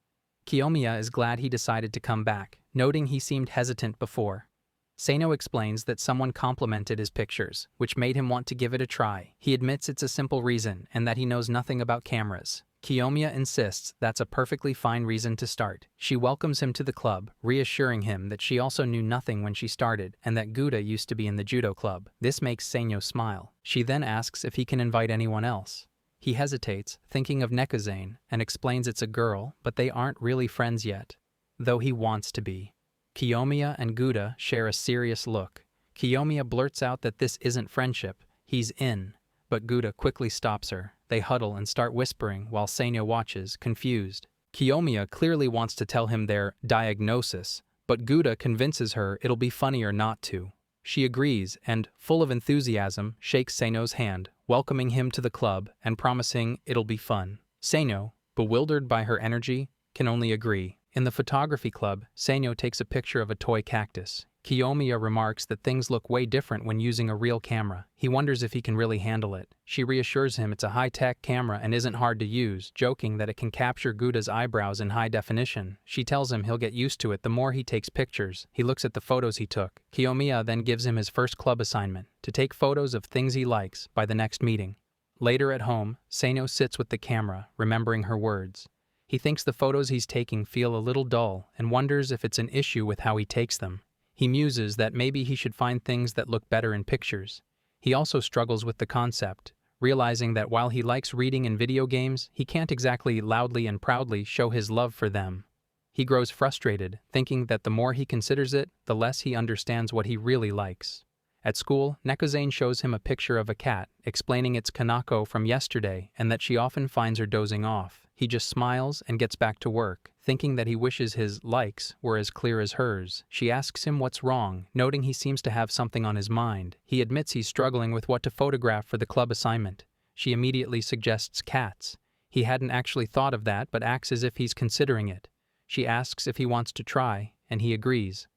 [SPEAKER 1] Kiyomiya is glad he decided to come back, noting he seemed hesitant before. Seino explains that someone complimented his pictures, which made him want to give it a try. He admits it's a simple reason and that he knows nothing about cameras. Kiyomiya insists that's a perfectly fine reason to start. She welcomes him to the club, reassuring him that she also knew nothing when she started and that Guda used to be in the judo club. This makes Seino smile. She then asks if he can invite anyone else. He hesitates, thinking of Nekozane, and explains it's a girl, but they aren't really friends yet, though he wants to be. Kiyomiya and Guda share a serious look. Kiyomiya blurts out that this isn't friendship, he's in, but Guda quickly stops her. They huddle and start whispering while Seino watches, confused. Kiyomiya clearly wants to tell him their diagnosis, but Guda convinces her it'll be funnier not to. She agrees and, full of enthusiasm, shakes Seino's hand, welcoming him to the club and promising it'll be fun. Seino, bewildered by her energy, can only agree. In the photography club, Seino takes a picture of a toy cactus. Kiyomiya remarks that things look way different when using a real camera. He wonders if he can really handle it. She reassures him it's a high-tech camera and isn't hard to use, joking that it can capture Guta's eyebrows in high definition. She tells him he'll get used to it the more he takes pictures. He looks at the photos he took. Kiyomiya then gives him his first club assignment, to take photos of things he likes by the next meeting. Later at home, Seino sits with the camera, remembering her words. He thinks the photos he's taking feel a little dull and wonders if it's an issue with how he takes them. He muses that maybe he should find things that look better in pictures. He also struggles with the concept, realizing that while he likes reading and video games, he can't exactly loudly and proudly show his love for them. He grows frustrated, thinking that the more he considers it, the less he understands what he really likes. At school, Neko shows him a picture of a cat, explaining it's Kanako from yesterday and that she often finds her dozing off. He just smiles and gets back to work, thinking that he wishes his likes were as clear as hers. She asks him what's wrong, noting he seems to have something on his mind. He admits he's struggling with what to photograph for the club assignment. She immediately suggests cats. He hadn't actually thought of that, but acts as if he's considering it. She asks if he wants to try, and he agrees.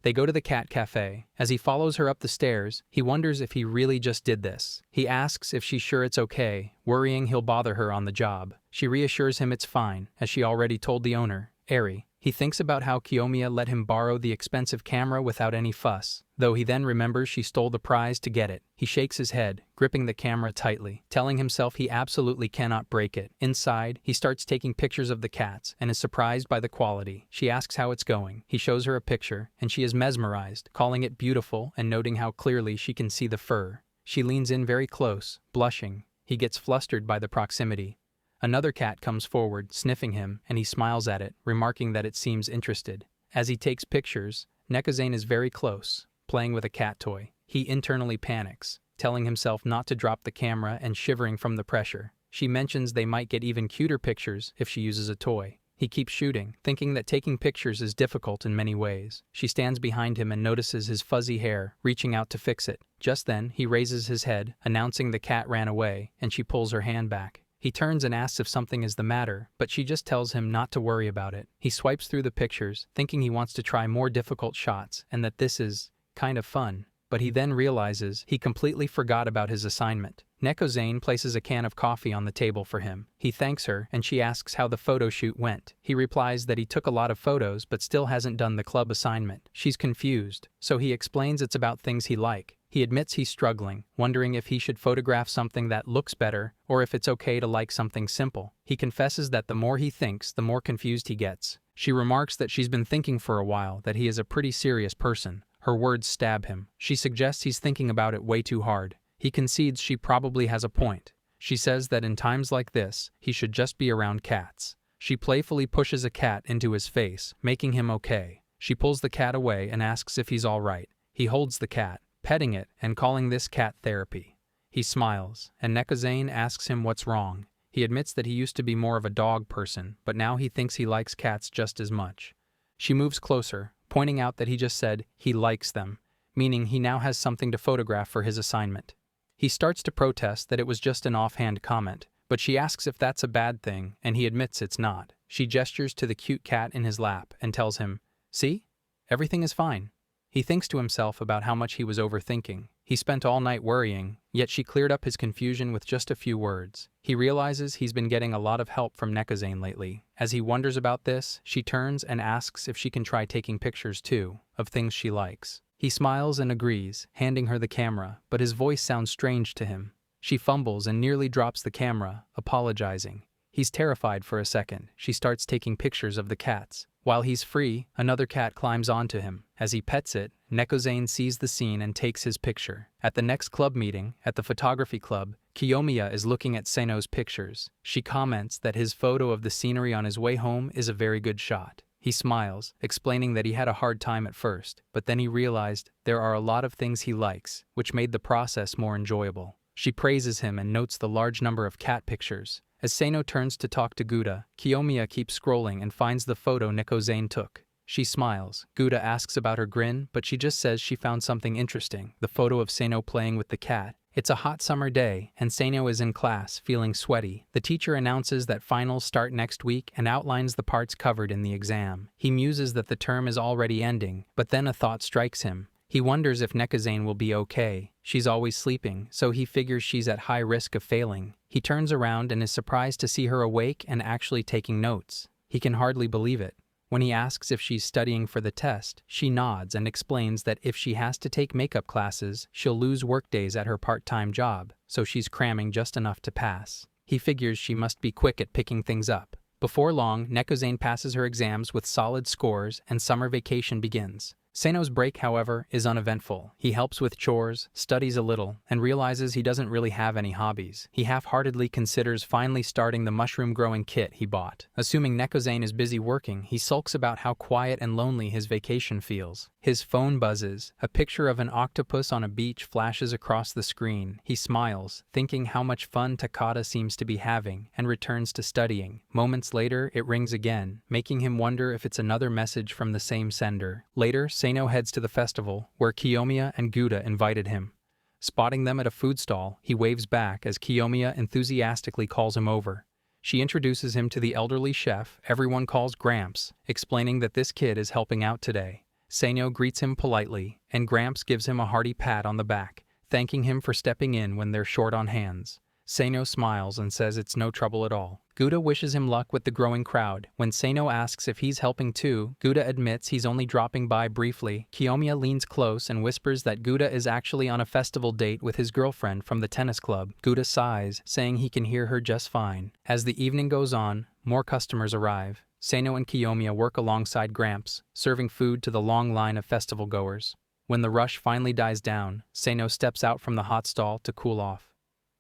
[SPEAKER 1] They go to the cat cafe. As he follows her up the stairs, he wonders if he really just did this. He asks if she's sure it's okay, worrying he'll bother her on the job. She reassures him it's fine, as she already told the owner, Eri. He thinks about how Kiyomiya let him borrow the expensive camera without any fuss, though he then remembers she stole the prize to get it. He shakes his head, gripping the camera tightly, telling himself he absolutely cannot break it. Inside, he starts taking pictures of the cats and is surprised by the quality. She asks how it's going. He shows her a picture, and she is mesmerized, calling it beautiful and noting how clearly she can see the fur. She leans in very close, blushing. He gets flustered by the proximity. Another cat comes forward, sniffing him, and he smiles at it, remarking that it seems interested. As he takes pictures, Neko is very close, playing with a cat toy. He internally panics, telling himself not to drop the camera and shivering from the pressure. She mentions they might get even cuter pictures if she uses a toy. He keeps shooting, thinking that taking pictures is difficult in many ways. She stands behind him and notices his fuzzy hair, reaching out to fix it. Just then, he raises his head, announcing the cat ran away, and she pulls her hand back. He turns and asks if something is the matter, but she just tells him not to worry about it. He swipes through the pictures, thinking he wants to try more difficult shots and that this is kind of fun. But he then realizes he completely forgot about his assignment. Neko places a can of coffee on the table for him. He thanks her, and she asks how the photo shoot went. He replies that he took a lot of photos but still hasn't done the club assignment. She's confused, so he explains it's about things he like. He admits he's struggling, wondering if he should photograph something that looks better or if it's okay to like something simple. He confesses that the more he thinks, the more confused he gets. She remarks that she's been thinking for a while that he is a pretty serious person. Her words stab him. She suggests he's thinking about it way too hard. He concedes she probably has a point. She says that in times like this, he should just be around cats. She playfully pushes a cat into his face, making him okay. She pulls the cat away and asks if he's all right. He holds the cat, petting it and calling this cat therapy. He smiles, and Neko asks him what's wrong. He admits that he used to be more of a dog person, but now he thinks he likes cats just as much. She moves closer, pointing out that he just said he likes them, meaning he now has something to photograph for his assignment. He starts to protest that it was just an offhand comment, but she asks if that's a bad thing, and he admits it's not. She gestures to the cute cat in his lap and tells him, "See? Everything is fine." He thinks to himself about how much he was overthinking. He spent all night worrying, yet she cleared up his confusion with just a few words. He realizes he's been getting a lot of help from Neko lately. As he wonders about this, she turns and asks if she can try taking pictures too, of things she likes. He smiles and agrees, handing her the camera, but his voice sounds strange to him. She fumbles and nearly drops the camera, apologizing. He's terrified for a second. She starts taking pictures of the cats. While he's free, another cat climbs onto him. As he pets it, Neko sees the scene and takes his picture. At the next club meeting, at the photography club, Kiyomiya is looking at Seino's pictures. She comments that his photo of the scenery on his way home is a very good shot. He smiles, explaining that he had a hard time at first, but then he realized there are a lot of things he likes, which made the process more enjoyable. She praises him and notes the large number of cat pictures. As Seino turns to talk to Guta, Kiyomiya keeps scrolling and finds the photo Neko took. She smiles. Guda asks about her grin, but she just says she found something interesting, the photo of Seino playing with the cat. It's a hot summer day, and Seino is in class, feeling sweaty. The teacher announces that finals start next week and outlines the parts covered in the exam. He muses that the term is already ending, but then a thought strikes him. He wonders if Nekazane will be okay. She's always sleeping, so he figures she's at high risk of failing. He turns around and is surprised to see her awake and actually taking notes. He can hardly believe it. When he asks if she's studying for the test, she nods and explains that if she has to take makeup classes, she'll lose workdays at her part-time job, so she's cramming just enough to pass. He figures she must be quick at picking things up. Before long, Nekazane passes her exams with solid scores and summer vacation begins. Seino's break, however, is uneventful. He helps with chores, studies a little, and realizes he doesn't really have any hobbies. He half-heartedly considers finally starting the mushroom-growing kit he bought. Assuming Nekazane is busy working, he sulks about how quiet and lonely his vacation feels. His phone buzzes. A picture of an octopus on a beach flashes across the screen. He smiles, thinking how much fun Takada seems to be having, and returns to studying. Moments later, it rings again, making him wonder if it's another message from the same sender. Later, Seino heads to the festival, where Kiyomiya and Guda invited him. Spotting them at a food stall, he waves back as Kiyomiya enthusiastically calls him over. She introduces him to the elderly chef everyone calls Gramps, explaining that this kid is helping out today. Seino greets him politely, and Gramps gives him a hearty pat on the back, thanking him for stepping in when they're short on hands. Seino smiles and says it's no trouble at all. Guda wishes him luck with the growing crowd. When Seino asks if he's helping too, Guda admits he's only dropping by briefly. Kiyomiya leans close and whispers that Guda is actually on a festival date with his girlfriend from the tennis club. Guda sighs, saying he can hear her just fine. As the evening goes on, more customers arrive. Seino and Kiyomiya work alongside Gramps, serving food to the long line of festival goers. When the rush finally dies down, Seino steps out from the hot stall to cool off.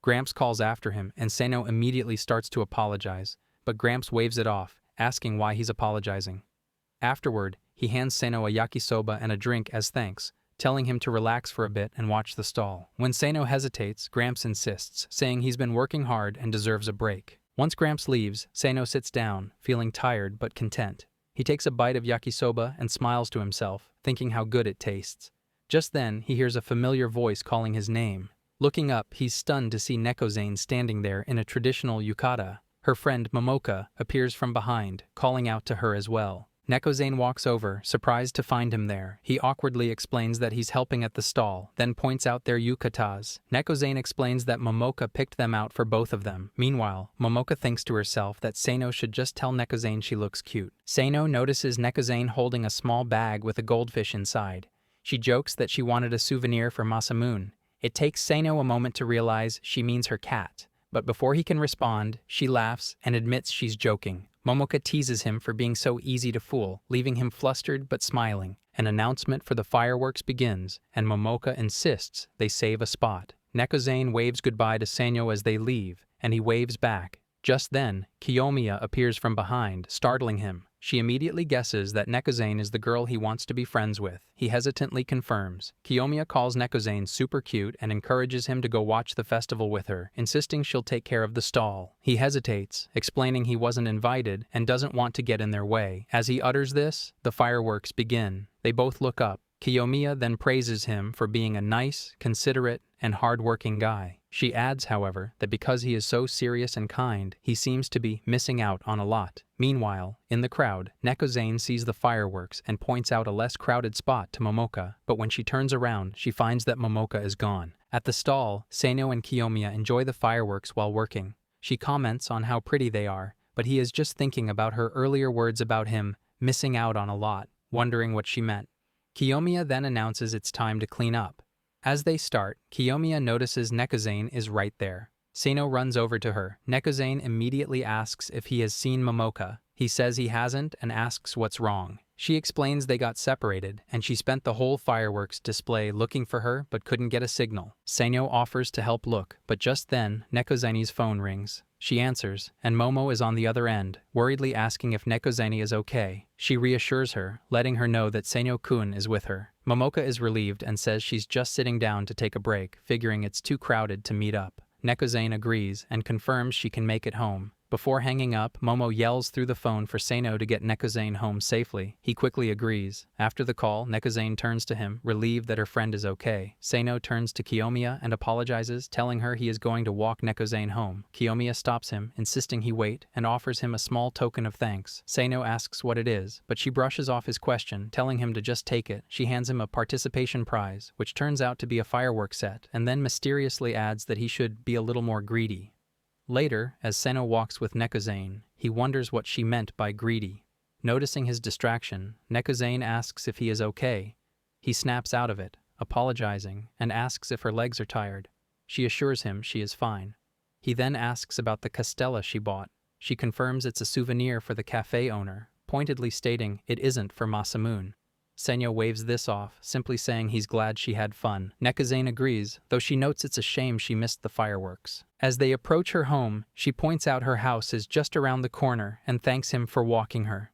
[SPEAKER 1] Gramps calls after him, and Seino immediately starts to apologize, but Gramps waves it off, asking why he's apologizing. Afterward, he hands Seino a yakisoba and a drink as thanks, telling him to relax for a bit and watch the stall. When Seino hesitates, Gramps insists, saying he's been working hard and deserves a break. Once Gramps leaves, Seino sits down, feeling tired but content. He takes a bite of yakisoba and smiles to himself, thinking how good it tastes. Just then, he hears a familiar voice calling his name. Looking up, he's stunned to see Nekazane standing there in a traditional yukata. Her friend Momoka appears from behind, calling out to her as well. Nekazane walks over, surprised to find him there. He awkwardly explains that he's helping at the stall, then points out their yukatas. Nekazane explains that Momoka picked them out for both of them. Meanwhile, Momoka thinks to herself that Seino should just tell Nekazane she looks cute. Seino notices Nekazane holding a small bag with a goldfish inside. She jokes that she wanted a souvenir for Masamune. It takes Seino a moment to realize she means her cat, but before he can respond, she laughs and admits she's joking. Momoka teases him for being so easy to fool, leaving him flustered but smiling. An announcement for the fireworks begins, and Momoka insists they save a spot. Nekazane waves goodbye to Seino as they leave, and he waves back. Just then, Kiyomiya appears from behind, startling him. She immediately guesses that Nekazane is the girl he wants to be friends with. He hesitantly confirms. Kiyomiya calls Nekazane super cute and encourages him to go watch the festival with her, insisting she'll take care of the stall. He hesitates, explaining he wasn't invited and doesn't want to get in their way. As he utters this, the fireworks begin. They both look up. Kiyomiya then praises him for being a nice, considerate, and hard-working guy. She adds, however, that because he is so serious and kind, he seems to be missing out on a lot. Meanwhile, in the crowd, Nekazane sees the fireworks and points out a less crowded spot to Momoka, but when she turns around, she finds that Momoka is gone. At the stall, Seino and Kiyomiya enjoy the fireworks while working. She comments on how pretty they are, but he is just thinking about her earlier words about him missing out on a lot, wondering what she meant. Kiyomiya then announces it's time to clean up. As they start, Kiyomiya notices Nekazane is right there. Seino runs over to her. Nekazane immediately asks if he has seen Momoka. He says he hasn't and asks what's wrong. She explains they got separated, and she spent the whole fireworks display looking for her but couldn't get a signal. Seino offers to help look, but just then, Nekozane's phone rings. She answers, and Momo is on the other end, worriedly asking if Nekozane is okay. She reassures her, letting her know that Seino-kun is with her. Momoka is relieved and says she's just sitting down to take a break, figuring it's too crowded to meet up. Nekozane agrees and confirms she can make it home. Before hanging up, Momo yells through the phone for Seno to get Nekozane home safely. He quickly agrees. After the call, Nekozane turns to him, relieved that her friend is okay. Seno turns to Kiyomiya and apologizes, telling her he is going to walk Nekozane home. Kiyomiya stops him, insisting he wait, and offers him a small token of thanks. Seno asks what it is, but she brushes off his question, telling him to just take it. She hands him a participation prize, which turns out to be a firework set, and then mysteriously adds that he should be a little more greedy. Later, as Seno walks with Nekozane, he wonders what she meant by greedy. Noticing his distraction, Nekozane asks if he is okay. He snaps out of it, apologizing, and asks if her legs are tired. She assures him she is fine. He then asks about the castella she bought. She confirms it's a souvenir for the cafe owner, pointedly stating it isn't for Masamune. Senyo waves this off, simply saying he's glad she had fun. Nekozane agrees, though she notes it's a shame she missed the fireworks. As they approach her home, she points out her house is just around the corner and thanks him for walking her.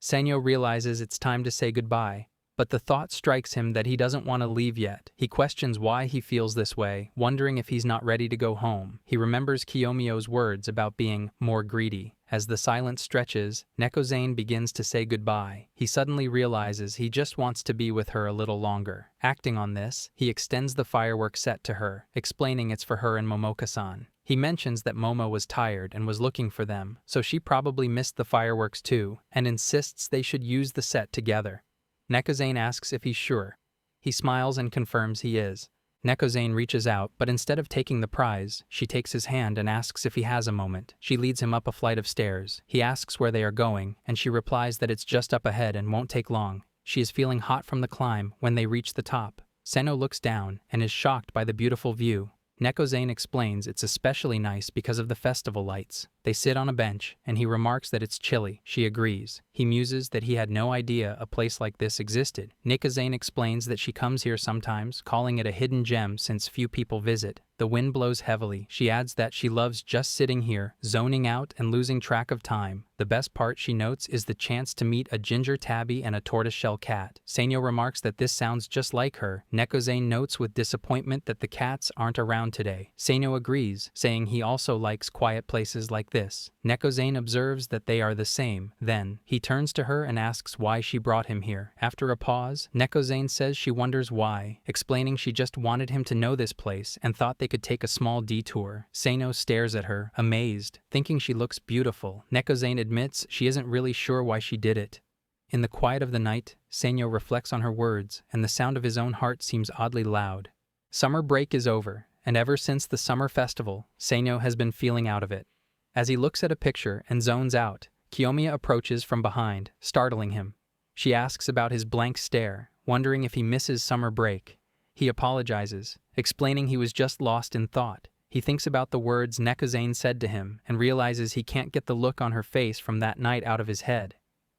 [SPEAKER 1] Senyo realizes it's time to say goodbye, but the thought strikes him that he doesn't want to leave yet. He questions why he feels this way, wondering if he's not ready to go home. He remembers Kiyomiyo's words about being more greedy. As the silence stretches, Nekozane begins to say goodbye. He suddenly realizes he just wants to be with her a little longer. Acting on this, he extends the firework set to her, explaining it's for her and Momoka-san. He mentions that Momo was tired and was looking for them, so she probably missed the fireworks too, and insists they should use the set together. Nekozane asks if he's sure. He smiles and confirms he is. Nekozane reaches out, but instead of taking the prize, she takes his hand and asks if he has a moment. She leads him up a flight of stairs. He asks where they are going, and she replies that it's just up ahead and won't take long. She is feeling hot from the climb when they reach the top. Seno looks down and is shocked by the beautiful view. Nekozane explains it's especially nice because of the festival lights. They sit on a bench, and he remarks that it's chilly. She agrees. He muses that he had no idea a place like this existed. Nekozane explains that she comes here sometimes, calling it a hidden gem since few people visit. The wind blows heavily. She adds that she loves just sitting here, zoning out and losing track of time. The best part, she notes, is the chance to meet a ginger tabby and a tortoiseshell cat. Senyo remarks that this sounds just like her. Nekozane notes with disappointment that the cats aren't around today. Senyo agrees, saying he also likes quiet places like this. Nekozane observes that they are the same. Then, he turns to her and asks why she brought him here. After a pause, Nekozane says she wonders why, explaining she just wanted him to know this place and thought they could take a small detour. Seno stares at her, amazed, thinking she looks beautiful. Nekozane admits she isn't really sure why she did it. In the quiet of the night, Senyo reflects on her words, and the sound of his own heart seems oddly loud. Summer break is over, and ever since the summer festival, Senyo has been feeling out of it. As he looks at a picture and zones out, Kiyomiya approaches from behind, startling him. She asks about his blank stare, wondering if he misses summer break. He apologizes, explaining he was just lost in thought. He thinks about the words Nekozane said to him and realizes he can't get the look on her face from that night out of his head.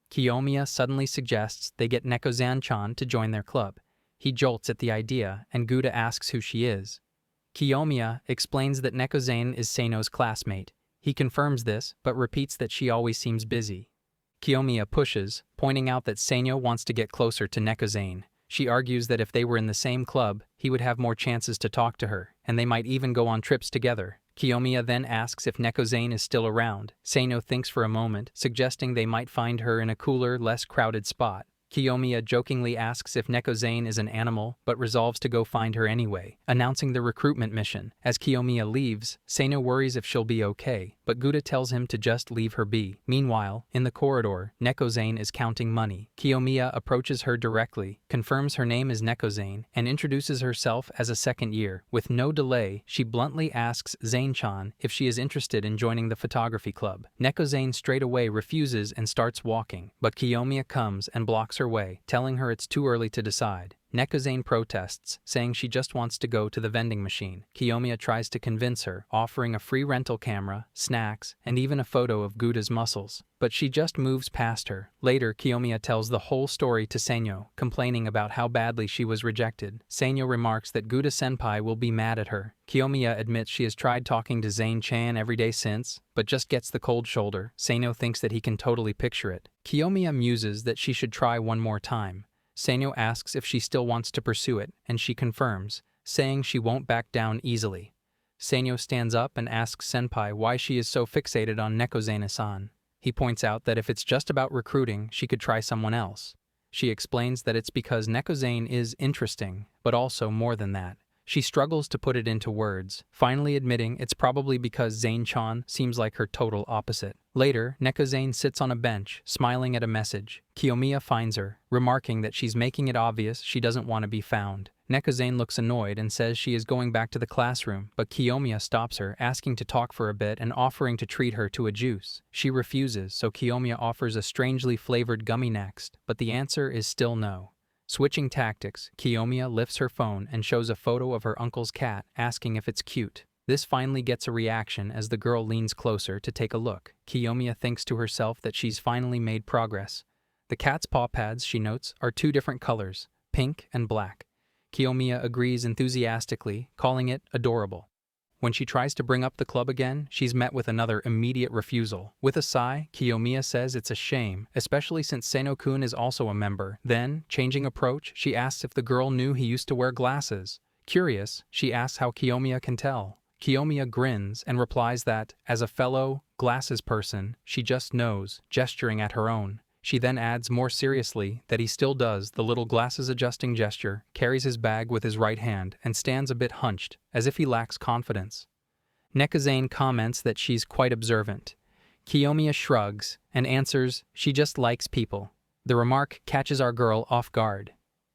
[SPEAKER 1] Kiyomiya suddenly suggests they get Nekozan-chan to join their club. He jolts at the idea, and Guda asks who she is. Kiyomiya explains that Nekozane is Seno's classmate. He confirms this, but repeats that she always seems busy. Kiyomiya pushes, pointing out that Seno wants to get closer to Nekozane. She argues that if they were in the same club, he would have more chances to talk to her, and they might even go on trips together. Kiyomiya then asks if Nekozane is still around. Seno thinks for a moment, suggesting they might find her in a cooler, less crowded spot. Kiyomiya jokingly asks if Nekozane is an animal, but resolves to go find her anyway, announcing the recruitment mission. As Kiyomiya leaves, Seno worries if she'll be okay, but Guda tells him to just leave her be. Meanwhile, in the corridor, Nekozane is counting money. Kiyomiya approaches her directly, confirms her name is Nekozane, and introduces herself as a second year. With no delay, she bluntly asks Zane-chan if she is interested in joining the photography club. Nekozane straight away refuses and starts walking, but Kiyomiya comes and blocks her way, telling her it's too early to decide. Nekozane protests, saying she just wants to go to the vending machine. Kiyomiya tries to convince her, offering a free rental camera, snacks, and even a photo of Guda's muscles. But she just moves past her. Later, Kiyomiya tells the whole story to Senyo, complaining about how badly she was rejected. Senyo remarks that Guda-senpai will be mad at her. Kiyomiya admits she has tried talking to Zane-chan every day since, but just gets the cold shoulder. Seno thinks that he can totally picture it. Kiyomiya muses that she should try one more time. Seno asks if she still wants to pursue it, and she confirms, saying she won't back down easily. Seino stands up and asks Senpai why she is so fixated on Nekozane-san. He points out that if it's just about recruiting, she could try someone else. She explains that it's because Nekozane is interesting, but also more than that. She struggles to put it into words, finally admitting it's probably because Zane-chan seems like her total opposite. Later, Nekozane sits on a bench, smiling at a message. Kiyomiya finds her, remarking that she's making it obvious she doesn't want to be found. Nekozane looks annoyed and says she is going back to the classroom, but Kiyomiya stops her, asking to talk for a bit and offering to treat her to a juice. She refuses, so Kiyomiya offers a strangely flavored gummy next, but the answer is still no. Switching tactics, Kiyomiya lifts her phone and shows a photo of her uncle's cat, asking if it's cute. This finally gets a reaction as the girl leans closer to take a look. Kiyomiya thinks to herself that she's finally made progress. The cat's paw pads, she notes, are 2 different colors, pink and black. Kiyomiya agrees enthusiastically, calling it adorable. When she tries to bring up the club again, she's met with another immediate refusal. With a sigh, Kiyomiya says it's a shame, especially since Seno-kun is also a member. Then, changing approach, she asks if the girl knew he used to wear glasses. Curious, she asks how Kiyomiya can tell. Kiyomiya grins and replies that, as a fellow glasses person, she just knows, gesturing at her own. She then adds more seriously that he still does the little glasses adjusting gesture, carries his bag with his right hand, and stands a bit hunched, as if he lacks confidence. Nekozane comments that she's quite observant. Kiyomiya shrugs and answers she just likes people. The remark catches our girl off guard.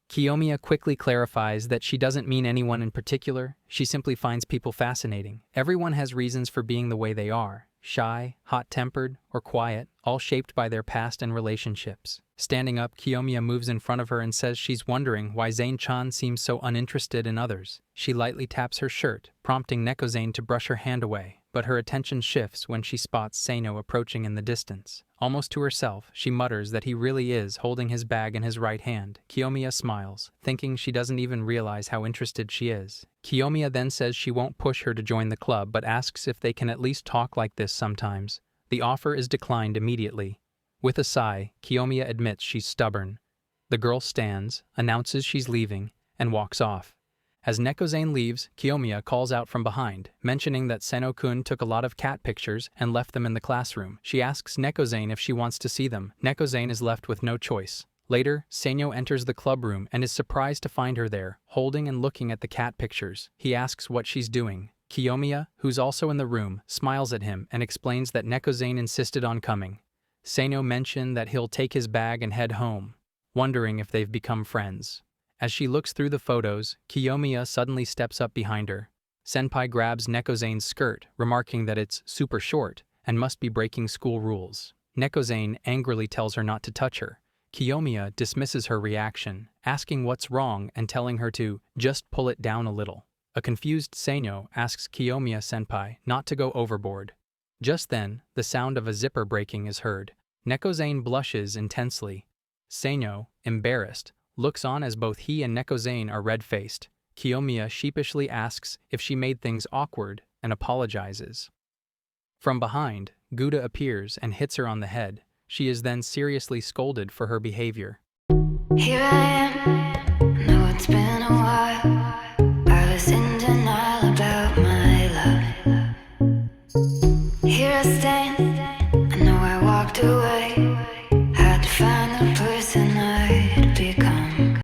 [SPEAKER 1] Kiyomiya quickly clarifies that she doesn't mean anyone in particular, she simply finds people fascinating. Everyone has reasons for being the way they are. Shy, hot-tempered, or quiet, all shaped by their past and relationships. Standing up, Kiyomiya moves in front of her and says she's wondering why Zane-chan seems so uninterested in others. She lightly taps her shirt, prompting Nekozane to brush her hand away, but her attention shifts when she spots Seino approaching in the distance. Almost to herself, she mutters that he really is holding his bag in his right hand. Kiyomiya smiles, thinking she doesn't even realize how interested she is. Kiyomiya then says she won't push her to join the club but asks if they can at least talk like this sometimes. The offer is declined immediately. With a sigh, Kiyomiya admits she's stubborn. The girl stands, announces she's leaving, and walks off. As Nekozane leaves, Kiyomiya calls out from behind, mentioning that Seno-kun took a lot of cat pictures and left them in the classroom. She asks Nekozane if she wants to see them. Nekozane is left with no choice. Later, Seino enters the club room and is surprised to find her there, holding and looking at the cat pictures. He asks what she's doing. Kiyomiya, who's also in the room, smiles at him and explains that Nekozane insisted on coming. Seino mentioned that he'll take his bag and head home, wondering if they've become friends. As she looks through the photos, Kiyomiya suddenly steps up behind her. Senpai grabs Nekozane's skirt, remarking that it's super short and must be breaking school rules. Nekozane angrily tells her not to touch her. Kiyomiya dismisses her reaction, asking what's wrong and telling her to just pull it down a little. A confused Seino asks Kiyomiya-senpai not to go overboard. Just then, the sound of a zipper breaking is heard. Nekozane blushes intensely. Seino, embarrassed, looks on as both he and Nekozane are red-faced. Kiyomiya sheepishly asks if she made things awkward and apologizes. From behind, Guda appears and hits her on the head. She is then seriously scolded for her behavior.
[SPEAKER 2] Here I am, know it's been a while. I was in denial about my love. Here I stand, I know I walked away.